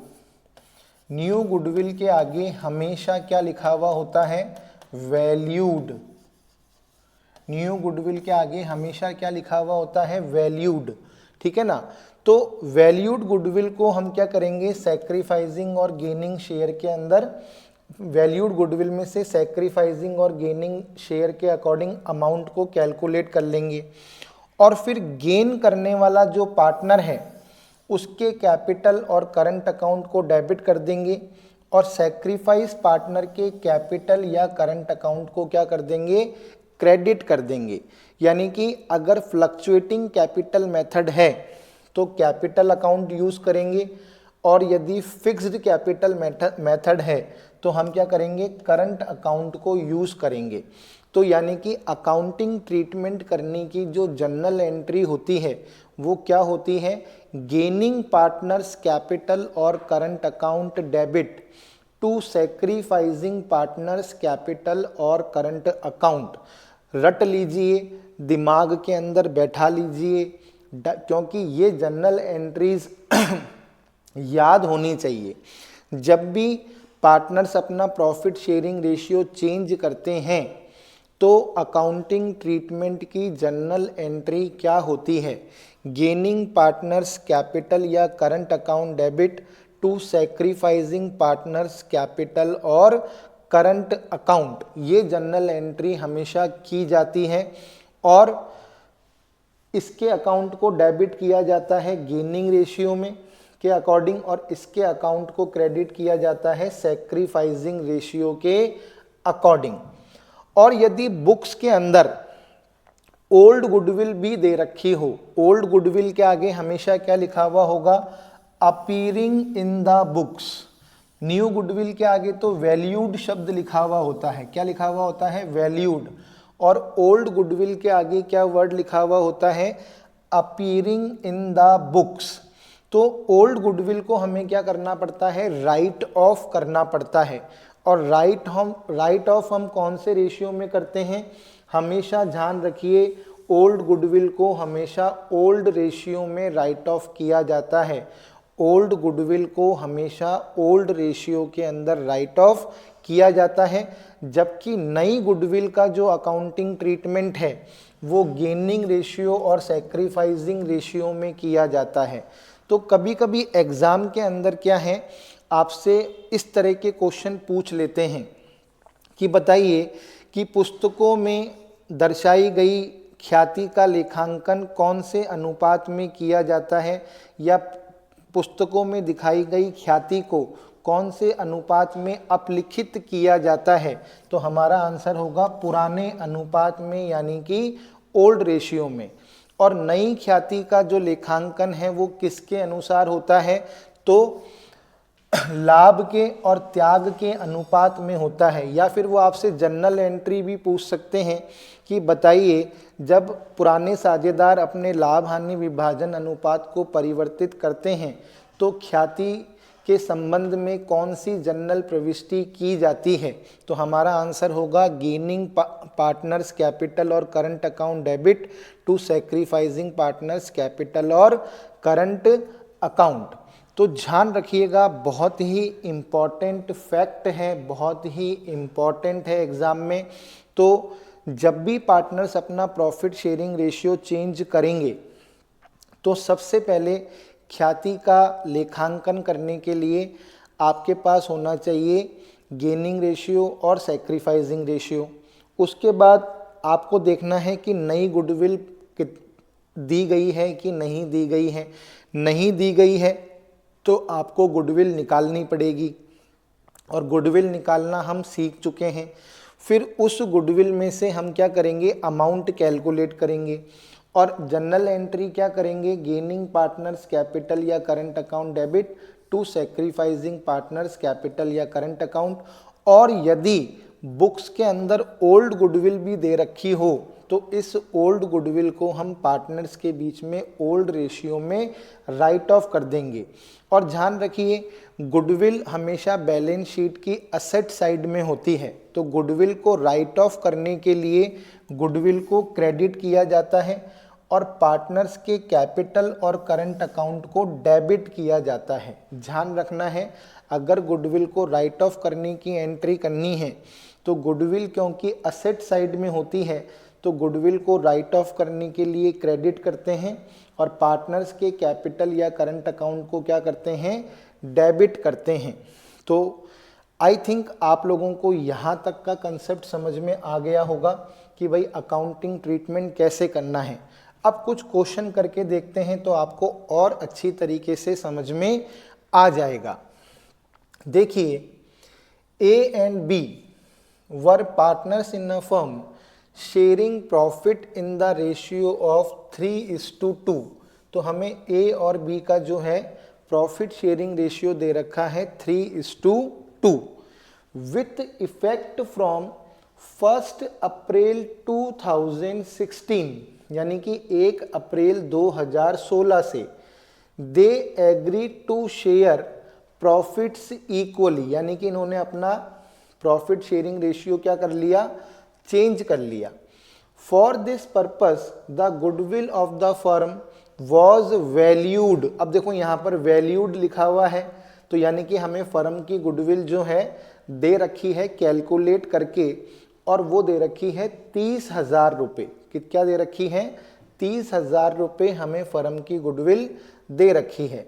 न्यू गुडविल के आगे हमेशा क्या लिखा हुआ होता है, वैल्यूड। न्यू गुडविल के आगे हमेशा क्या लिखा हुआ होता है, वैल्यूड, ठीक है ना। तो वैल्यूड गुडविल को हम क्या करेंगे, सैक्रिफाइसिंग और गेनिंग शेयर के अंदर, वैल्यूड गुडविल में से सैक्रिफाइसिंग और गेनिंग शेयर के अकॉर्डिंग अमाउंट को कैलकुलेट कर लेंगे, और फिर गेन करने वाला जो पार्टनर है उसके कैपिटल और करंट अकाउंट को डेबिट कर देंगे, और सैक्रिफाइस पार्टनर के कैपिटल या करंट अकाउंट को क्या कर देंगे, क्रेडिट कर देंगे। यानी कि अगर फ्लक्चुएटिंग कैपिटल मेथड है तो कैपिटल अकाउंट यूज करेंगे, और यदि फिक्स्ड कैपिटल मेथड है तो हम क्या करेंगे, करंट अकाउंट को यूज करेंगे। तो यानी कि अकाउंटिंग ट्रीटमेंट करने की जो जनरल एंट्री होती है वो क्या होती है, गेनिंग पार्टनर्स कैपिटल और current account debit to sacrificing partners capital और करंट अकाउंट। रट लीजिए, दिमाग के अंदर बैठा लीजिए, क्योंकि ये जनरल एंट्रीज याद होनी चाहिए। जब भी पार्टनर्स अपना प्रॉफिट शेयरिंग रेशियो चेंज करते हैं तो अकाउंटिंग ट्रीटमेंट की जनरल एंट्री क्या होती है, गेनिंग पार्टनर्स कैपिटल या current account debit to sacrificing partners capital और करंट अकाउंट। ये जनरल एंट्री हमेशा की जाती है, और इसके अकाउंट को डेबिट किया जाता है गेनिंग रेशियो में के अकॉर्डिंग, और इसके अकाउंट को क्रेडिट किया जाता है सैक्रिफाइसिंग रेशियो के अकॉर्डिंग। और यदि बुक्स के अंदर ओल्ड गुडविल भी दे रखी हो, ओल्ड गुडविल के आगे हमेशा क्या लिखा हुआ होगा, appearing in the books. New goodwill के आगे तो वैल्यूड शब्द लिखा हुआ होता है, क्या लिखा हुआ होता है, वैल्यूड। और ओल्ड गुडविल के आगे क्या वर्ड लिखा हुआ होता है, अपीयरिंग इन द बुक्स। तो ओल्ड गुडविल को हमें क्या करना पड़ता है, राइट ऑफ करना पड़ता है। और राइट ऑफ हम कौन से रेशियो में करते हैं, हमेशा ध्यान रखिए, ओल्ड गुडविल को हमेशा ओल्ड रेशियो में राइट ऑफ किया जाता है। ओल्ड गुडविल को हमेशा ओल्ड रेशियो के अंदर राइट ऑफ किया जाता है, जबकि नई गुडविल का जो अकाउंटिंग ट्रीटमेंट है वो गेनिंग रेशियो और सैक्रिफाइसिंग रेशियो में किया जाता है। तो कभी कभी एग्जाम के अंदर क्या है, आपसे इस तरह के क्वेश्चन पूछ लेते हैं कि बताइए कि पुस्तकों में दर्शाई गई ख्याति का लेखांकन कौन से अनुपात में किया जाता है, या पुस्तकों में दिखाई गई ख्याति को कौन से अनुपात में अपलिखित किया जाता है। तो हमारा आंसर होगा पुराने अनुपात में, यानी कि ओल्ड रेशियो में। और नई ख्याति का जो लेखांकन है वो किसके अनुसार होता है, तो लाभ के और त्याग के अनुपात में होता है। या फिर वो आपसे जनरल एंट्री भी पूछ सकते हैं कि बताइए जब पुराने साझेदार अपने लाभ हानि विभाजन अनुपात को परिवर्तित करते हैं तो ख्याति के संबंध में कौन सी जनरल प्रविष्टि की जाती है। तो हमारा आंसर होगा गेनिंग पार्टनर्स कैपिटल और current account debit to sacrificing partners capital और करंट अकाउंट। तो ध्यान रखिएगा, बहुत ही इम्पॉर्टेंट फैक्ट है, बहुत ही इम्पॉर्टेंट है एग्जाम में। तो जब भी पार्टनर्स अपना प्रॉफिट शेयरिंग रेशियो चेंज करेंगे तो सबसे पहले ख्याति का लेखांकन करने के लिए आपके पास होना चाहिए गेनिंग रेशियो और सैक्रिफाइसिंग रेशियो। उसके बाद आपको देखना है कि नई गुडविल दी गई है कि नहीं दी गई है। नहीं दी गई है तो आपको गुडविल निकालनी पड़ेगी, और गुडविल निकालना हम सीख चुके हैं। फिर उस गुडविल में से हम क्या करेंगे, अमाउंट कैलकुलेट करेंगे, और जनरल एंट्री क्या करेंगे, गेनिंग पार्टनर्स कैपिटल या current account debit to sacrificing partners capital या करंट अकाउंट। और यदि बुक्स के अंदर ओल्ड गुडविल भी दे रखी हो तो इस ओल्ड गुडविल को हम पार्टनर्स के बीच में ओल्ड रेशियो में राइट ऑफ कर देंगे। और ध्यान रखिए, गुडविल हमेशा बैलेंस शीट की असेट साइड में होती है, तो गुडविल को राइट ऑफ करने के लिए गुडविल को क्रेडिट किया जाता है, और पार्टनर्स के कैपिटल और करंट अकाउंट को डेबिट किया जाता है। ध्यान रखना है, अगर गुडविल को राइट ऑफ करने की एंट्री करनी है तो गुडविल क्योंकि असेट साइड में होती है तो गुडविल को राइट ऑफ करने के लिए क्रेडिट करते हैं और पार्टनर्स के कैपिटल या करंट अकाउंट को क्या करते हैं, डेबिट करते हैं। तो आई थिंक आप लोगों को यहाँ तक का कंसेप्ट समझ में आ गया होगा कि भाई अकाउंटिंग ट्रीटमेंट कैसे करना है। अब कुछ क्वेश्चन करके देखते हैं तो आपको और अच्छी तरीके से समझ में आ जाएगा। देखिए, A and B were partners in a firm sharing profit in the ratio of 3:2। तो हमें ए और बी का जो है प्रॉफिट शेयरिंग रेशियो दे रखा है 3:2 विथ इफेक्ट फ्रॉम 1 अप्रैल 2016, यानी कि 1 अप्रैल 2016 से they agree to share profits equally, यानी कि इन्होंने अपना प्रॉफिट शेयरिंग रेशियो क्या कर लिया, चेंज कर लिया। For this purpose the goodwill of the firm was valued. अब देखो यहाँ पर वैल्यूड लिखा हुआ है, तो यानी कि हमें फर्म की गुडविल जो है दे रखी है कैलकुलेट करके, और वो दे रखी है 30,000 रुपये। क्या दे रखी है, 30,000 रुपये हमें फर्म की गुडविल दे रखी है।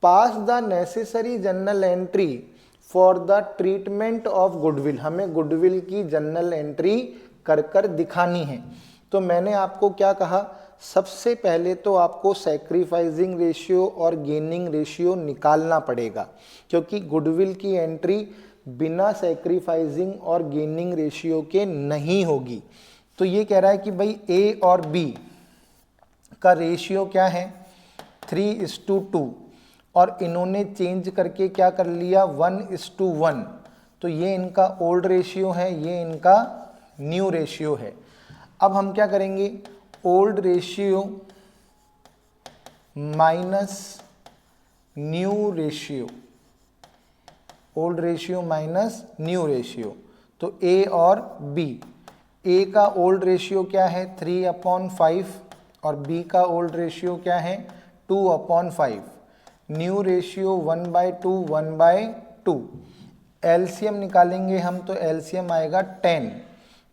Pass the necessary journal entry for the treatment of goodwill, हमें गुडविल की जनरल एंट्री कर कर दिखानी है। तो मैंने आपको क्या कहा, सबसे पहले तो आपको सैक्रिफाइसिंग रेशियो और गेनिंग रेशियो निकालना पड़ेगा, क्योंकि गुडविल की एंट्री बिना सैक्रिफाइसिंग और गेनिंग रेशियो के नहीं होगी। तो ये कह रहा है कि भाई ए और बी का रेशियो क्या है, 3:2, और इन्होंने चेंज करके क्या कर लिया, 1:1। तो ये इनका ओल्ड रेशियो है, ये इनका न्यू रेशियो है। अब हम क्या करेंगे, old ratio minus new ratio, old ratio minus new ratio. तो ए और बी, ए का ओल्ड रेशियो क्या है 3/5 और बी का ओल्ड रेशियो क्या है 2/5। New ratio 1/2 1/2। एलसीएम निकालेंगे हम तो एलसीएम आएगा 10।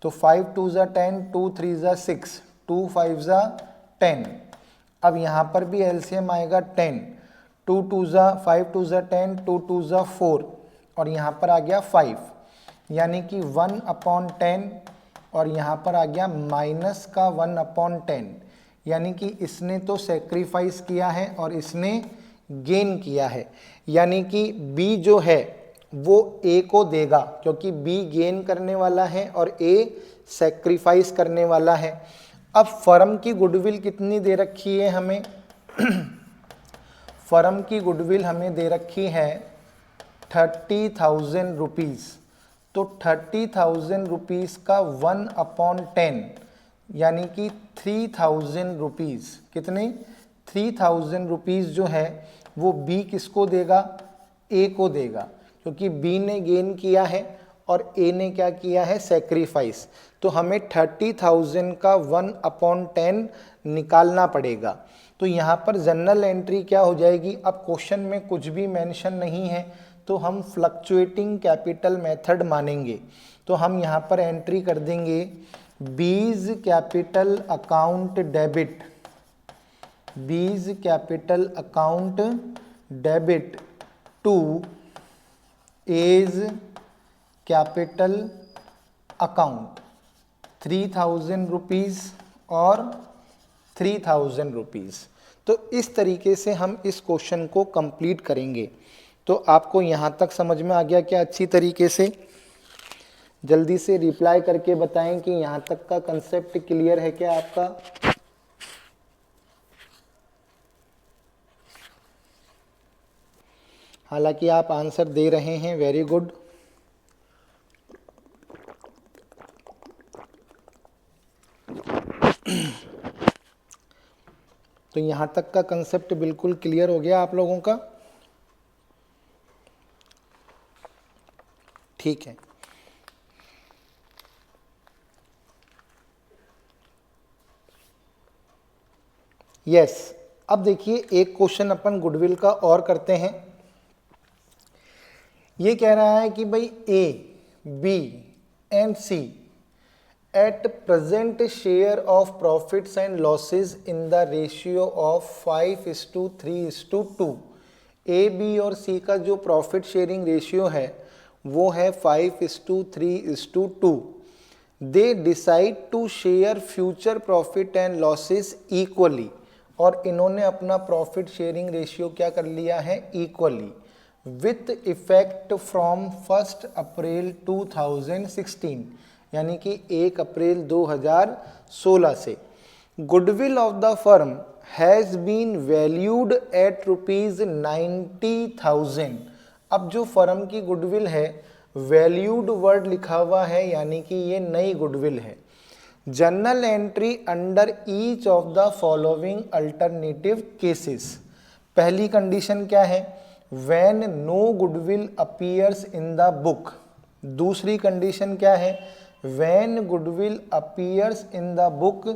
तो 5 2 ज़ा 10, 2 3 ज़ा 6, 2 5 ज़ा 10। अब यहाँ पर भी एलसीएम आएगा 10, 2 2 ज़ा 5 2 ज़ा 10, 2 2 ज़ा 4, और यहाँ पर आ गया 5, यानी कि 1/10, और यहाँ पर आ गया माइनस का 1/10, यानी कि इसने तो सेक्रीफाइस किया है और इसने गेन किया है, यानी कि बी जो है वो ए को देगा, क्योंकि बी गेन करने वाला है और ए सेक्रीफाइस करने वाला है। अब फर्म की गुडविल कितनी दे रखी है हमें फर्म की गुडविल हमें दे रखी है 30,000 रुपीज़। तो 30,000 रुपीज़ का 1/10 यानी कि 3,000 रुपीज़, कितने 3,000 रुपीज़ जो है वो बी किसको देगा, ए को देगा, क्योंकि बी ने गेन किया है और ए ने क्या किया है, सेक्रीफाइस। तो हमें 30,000 का 1/10 निकालना पड़ेगा। तो यहाँ पर जनरल एंट्री क्या हो जाएगी, अब क्वेश्चन में कुछ भी मेंशन नहीं है तो हम फ्लक्चुएटिंग कैपिटल मेथड मानेंगे। तो हम यहाँ पर एंट्री कर देंगे B's capital account debit, B's capital account debit to A's capital account 3,000 rupees और 3,000 रुपीज़। तो इस तरीके से हम इस क्वेश्चन को कंप्लीट करेंगे। तो आपको यहाँ तक समझ में आ गया क्या अच्छी तरीके से? जल्दी से रिप्लाई करके बताएं कि यहाँ तक का कंसेप्ट क्लियर है क्या आपका? हालांकि आप आंसर दे रहे हैं, वेरी गुड। तो यहाँ तक का कंसेप्ट बिल्कुल क्लियर हो गया आप लोगों का? ठीक है। यस। अब देखिए एक क्वेश्चन अपन गुडविल का और करते हैं। ये कह रहा है कि भाई A, B and C at present share of profits and losses in the ratio of 5:3:2। A, B और सी का जो प्रॉफिट शेयरिंग रेशियो है वो है 5:3:2। They decide to share future profit and losses equally, और इन्होंने अपना प्रॉफिट शेयरिंग रेशियो क्या कर लिया है, इक्वली, विथ इफेक्ट फ्रॉम 1 अप्रैल 2016, यानी कि 1 अप्रैल 2016 से। Goodwill of the firm has been valued at ₹90,000। अब जो फर्म की गुडविल है, वैल्यूड वर्ड लिखा हुआ है, यानी कि ये नई गुडविल है। Journal entry under each of the following alternative cases. पहली कंडीशन क्या है, when no goodwill appears in the book. दूसरी कंडीशन क्या है, when goodwill appears in the book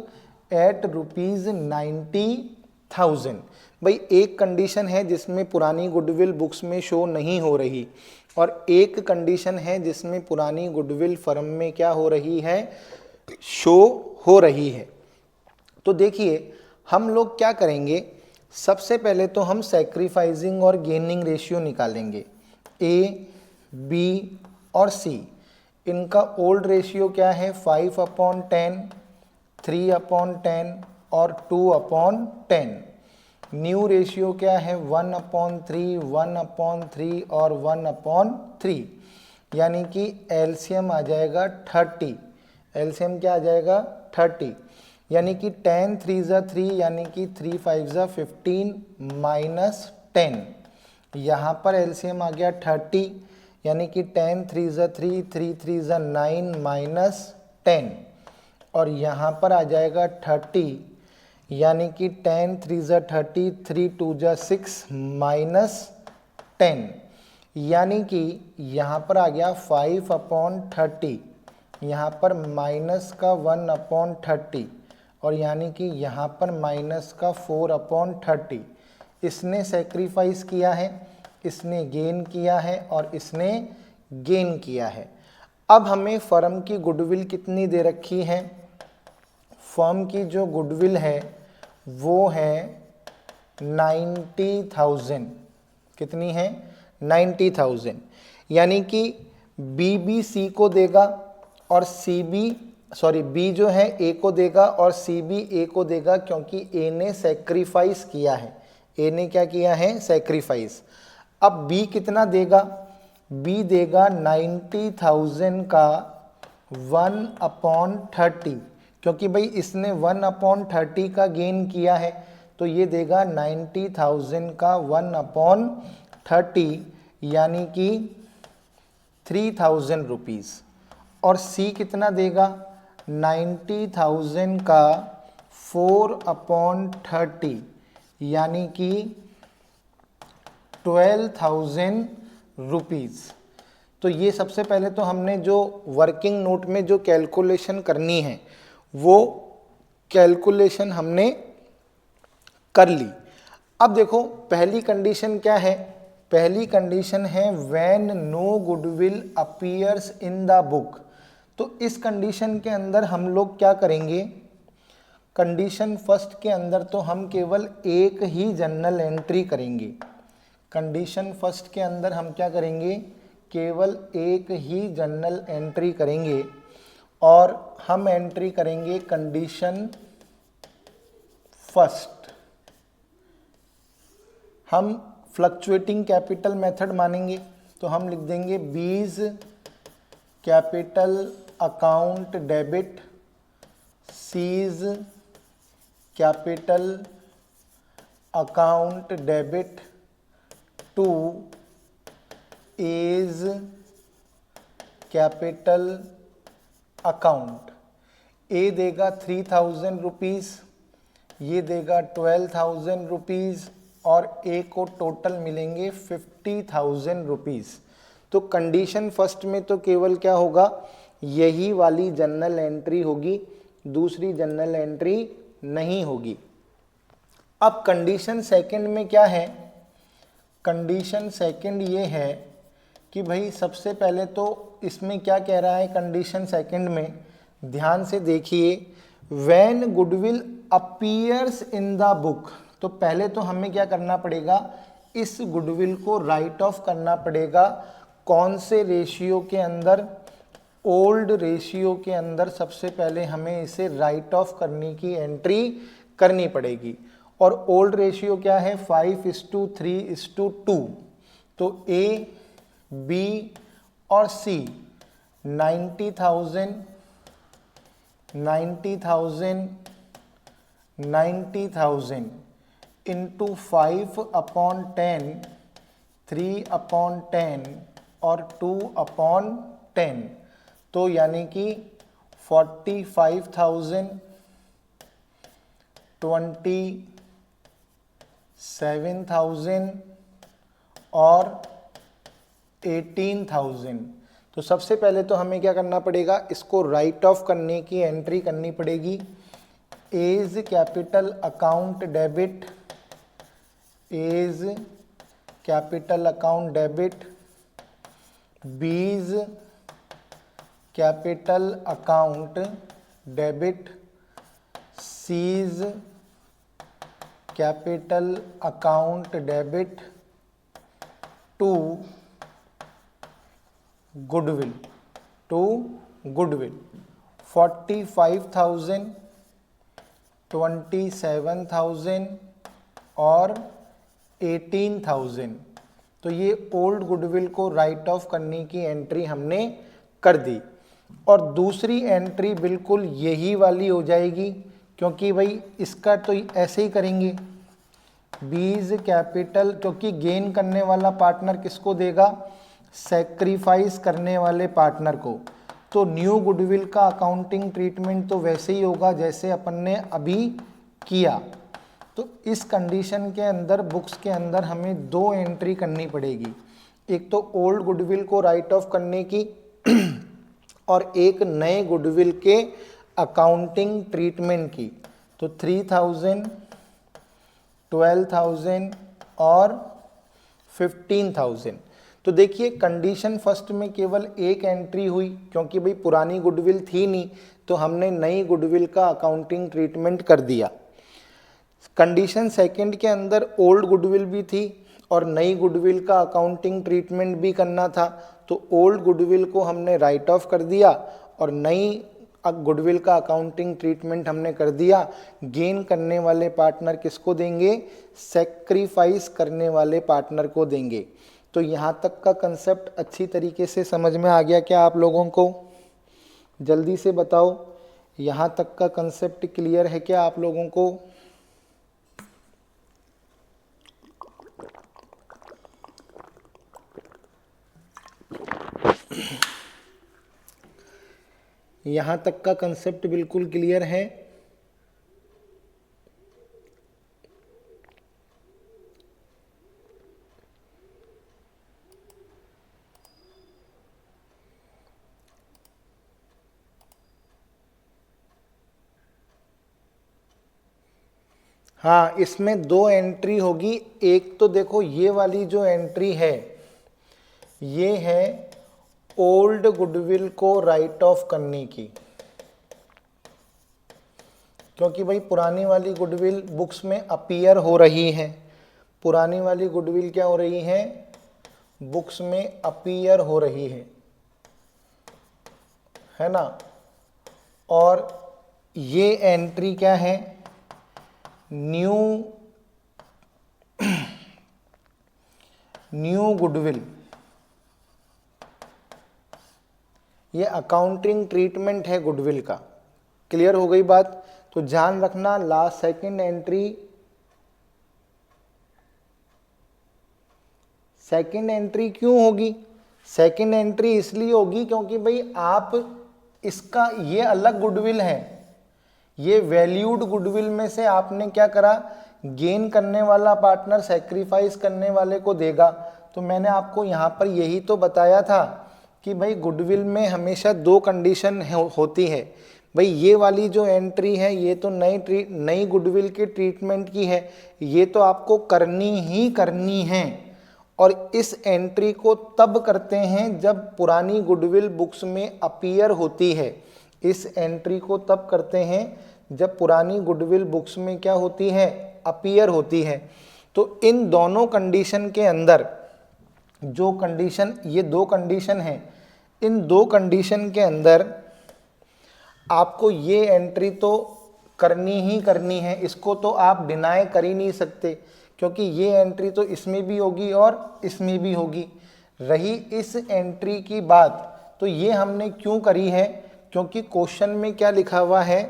at ₹90,000। भाई एक कंडीशन है जिसमें पुरानी गुडविल बुक्स में शो नहीं हो रही, और एक कंडीशन है जिसमें पुरानी गुडविल फर्म में क्या हो रही है, शो हो रही है। तो देखिए हम लोग क्या करेंगे, सबसे पहले तो हम सैक्रिफाइसिंग और गेनिंग रेशियो निकालेंगे। ए, बी और सी, इनका ओल्ड रेशियो क्या है, 5/10, 3/10 और 2/10। न्यू रेशियो क्या है, 1/3, 1/3 और 1/3, यानी कि एलसीएम आ जाएगा 30। एलसीएम क्या आ जाएगा, 30, यानी कि 10 3 ज़ा 3, यानी कि 3 5 ज़ा 15 माइनस 10। यहाँ पर एलसीएम आ गया 30, यानी कि 10 3 ज़ा 3, 3 3 ज़ा 9 माइनस 10, और यहाँ पर आ जाएगा 30, यानी कि 10 3 ज़ा 30, 3 2 ज़ा 6 माइनस 10, यानी कि यहाँ पर आ गया 5/30, यहाँ पर माइनस का 1/30, और यानी कि यहाँ पर माइनस का 4/30। इसने सेक्रीफाइस किया है, इसने गेन किया है, और इसने गेन किया है। अब हमें फर्म की गुडविल कितनी दे रखी है, फर्म की जो गुडविल है वो है 90,000। कितनी है, 90,000, यानी कि बी सी को देगा और बी जो है ए को देगा और सी भी ए को देगा, क्योंकि ए ने सेक्रीफाइस किया है। ए ने क्या किया है, सेक्रीफाइस। अब बी कितना देगा, बी देगा 90,000 का 1/30, क्योंकि भाई इसने 1/30 का गेन किया है, तो ये देगा 90,000 का 1/30, यानी कि 3,000 रुपीज़। और सी कितना देगा, 90,000 का 4/30, यानी कि 12,000 रुपीज़। तो ये सबसे पहले तो हमने जो वर्किंग नोट में जो कैलकुलेशन करनी है वो कैलकुलेशन हमने कर ली। अब देखो पहली कंडीशन क्या है, पहली कंडीशन है when no goodwill appears in the book. तो इस कंडीशन के अंदर हम लोग क्या करेंगे, कंडीशन फर्स्ट के अंदर तो हम केवल एक ही जर्नल एंट्री करेंगे। कंडीशन फर्स्ट के अंदर हम क्या करेंगे, केवल एक ही जर्नल एंट्री करेंगे, और हम एंट्री करेंगे कंडीशन फर्स्ट। हम फ्लक्चुएटिंग कैपिटल मेथड मानेंगे, तो हम लिख देंगे B's capital account debit, C's capital account debit to A's capital account. A देगा 3,000 रुपीज़, ये देगा 12,000 रुपीज़, और ए को टोटल मिलेंगे 50,000 रुपीज़। तो कंडीशन फर्स्ट में तो केवल क्या होगा, यही वाली जर्नल एंट्री होगी, दूसरी जर्नल एंट्री नहीं होगी। अब कंडीशन सेकंड में क्या है, कंडीशन सेकंड ये है कि भाई सबसे पहले तो इसमें क्या कह रहा है कंडीशन सेकंड में, ध्यान से देखिए, when goodwill appears in the book, तो पहले तो हमें क्या करना पड़ेगा, इस गुडविल को राइट ऑफ करना पड़ेगा। कौन से रेशियो के अंदर, ओल्ड रेशियो के अंदर सबसे पहले हमें इसे राइट ऑफ करने की एंट्री करनी पड़ेगी। और ओल्ड रेशियो क्या है, 5:3:2। तो ए, बी और सी 90,000 इंटू 5/10, 3/10 और 2/10, तो यानी कि 45,000, 27,000 और 18,000। तो सबसे पहले तो हमें क्या करना पड़ेगा, इसको राइट ऑफ करने की एंट्री करनी पड़ेगी। A's capital account debit, A's capital account debit, B's capital account debit, C's capital account debit to goodwill, 45,000, 27,000 और 18,000। तो ये ओल्ड गुडविल को राइट ऑफ करने की एंट्री हमने कर दी। और दूसरी एंट्री बिल्कुल यही वाली हो जाएगी, क्योंकि भाई इसका तो ऐसे ही करेंगे, बीज कैपिटल, क्योंकि गेन करने वाला पार्टनर किसको देगा, सैक्रिफाइस करने वाले पार्टनर को। तो न्यू गुडविल का अकाउंटिंग ट्रीटमेंट तो वैसे ही होगा जैसे अपन ने अभी किया। तो इस कंडीशन के अंदर बुक्स के अंदर हमें दो एंट्री करनी पड़ेगी, एक तो ओल्ड गुडविल को राइट ऑफ करने की और एक नए गुडविल के अकाउंटिंग ट्रीटमेंट की। तो 3,000, 12,000 और 15,000। तो देखिए कंडीशन फर्स्ट में केवल एक एंट्री हुई, क्योंकि भाई पुरानी गुडविल थी नहीं, तो हमने नई गुडविल का अकाउंटिंग ट्रीटमेंट कर दिया। कंडीशन सेकंड के अंदर ओल्ड गुडविल भी थी और नई गुडविल का अकाउंटिंग ट्रीटमेंट भी करना था। तो ओल्ड गुडविल को हमने राइट ऑफ कर दिया और नई गुडविल का अकाउंटिंग ट्रीटमेंट हमने कर दिया। गेन करने वाले पार्टनर किसको देंगे, सैक्रिफाइस करने वाले पार्टनर को देंगे। तो यहाँ तक का कंसेप्ट अच्छी तरीके से समझ में आ गया क्या आप लोगों को? जल्दी से बताओ, यहाँ तक का कंसेप्ट क्लियर है क्या आप लोगों को? यहाँ तक का कंसेप्ट बिल्कुल क्लियर है? हाँ, इसमें दो एंट्री होगी। एक तो देखो ये वाली जो एंट्री है ये है ओल्ड गुडविल को राइट ऑफ करने की, क्योंकि भाई पुरानी वाली गुडविल बुक्स में अपीयर हो रही है। पुरानी वाली गुडविल क्या हो रही है, बुक्स में अपीयर हो रही है ना। और ये एंट्री क्या है, न्यू गुडविल। ये अकाउंटिंग ट्रीटमेंट है गुडविल का। क्लियर हो गई बात? तो ध्यान रखना, लास्ट सेकंड एंट्री क्यों होगी? सेकंड एंट्री इसलिए होगी क्योंकि भाई आप इसका ये अलग गुडविल है, ये वैल्यूड गुडविल में से आपने क्या करा, गेन करने वाला पार्टनर सैक्रिफाइस करने वाले को देगा। तो मैंने आपको यहाँ पर यही तो बताया था कि भाई गुडविल में हमेशा दो कंडीशन होती है, भाई ये वाली जो एंट्री है ये तो नई गुडविल के ट्रीटमेंट की है, ये तो आपको करनी ही करनी है। और इस एंट्री को तब करते हैं जब पुरानी गुडविल बुक्स में अपीयर होती है। इस एंट्री को तब करते हैं जब पुरानी गुडविल बुक्स में क्या होती है, अपीयर होती है। तो इन दोनों कंडीशन के अंदर जो कंडीशन, ये दो कंडीशन हैं, इन दो कंडीशन के अंदर आपको ये एंट्री तो करनी ही करनी है, इसको तो आप डिनाई कर ही नहीं सकते, क्योंकि ये एंट्री तो इसमें भी होगी और इसमें भी होगी। रही इस एंट्री की बात, तो ये हमने क्यों करी है, क्योंकि क्वेश्चन में क्या लिखा हुआ है,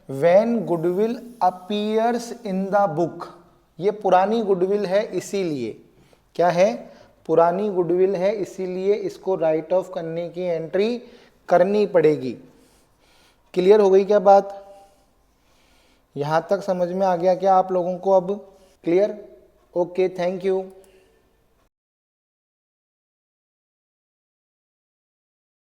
when goodwill appears in the book. ये पुरानी गुडविल है इसीलिए, क्या है, पुरानी गुडविल है इसीलिए इसको राइट ऑफ करने की एंट्री करनी पड़ेगी। क्लियर हो गई क्या बात? यहाँ तक समझ में आ गया क्या आप लोगों को अब? क्लियर? Okay, thank you.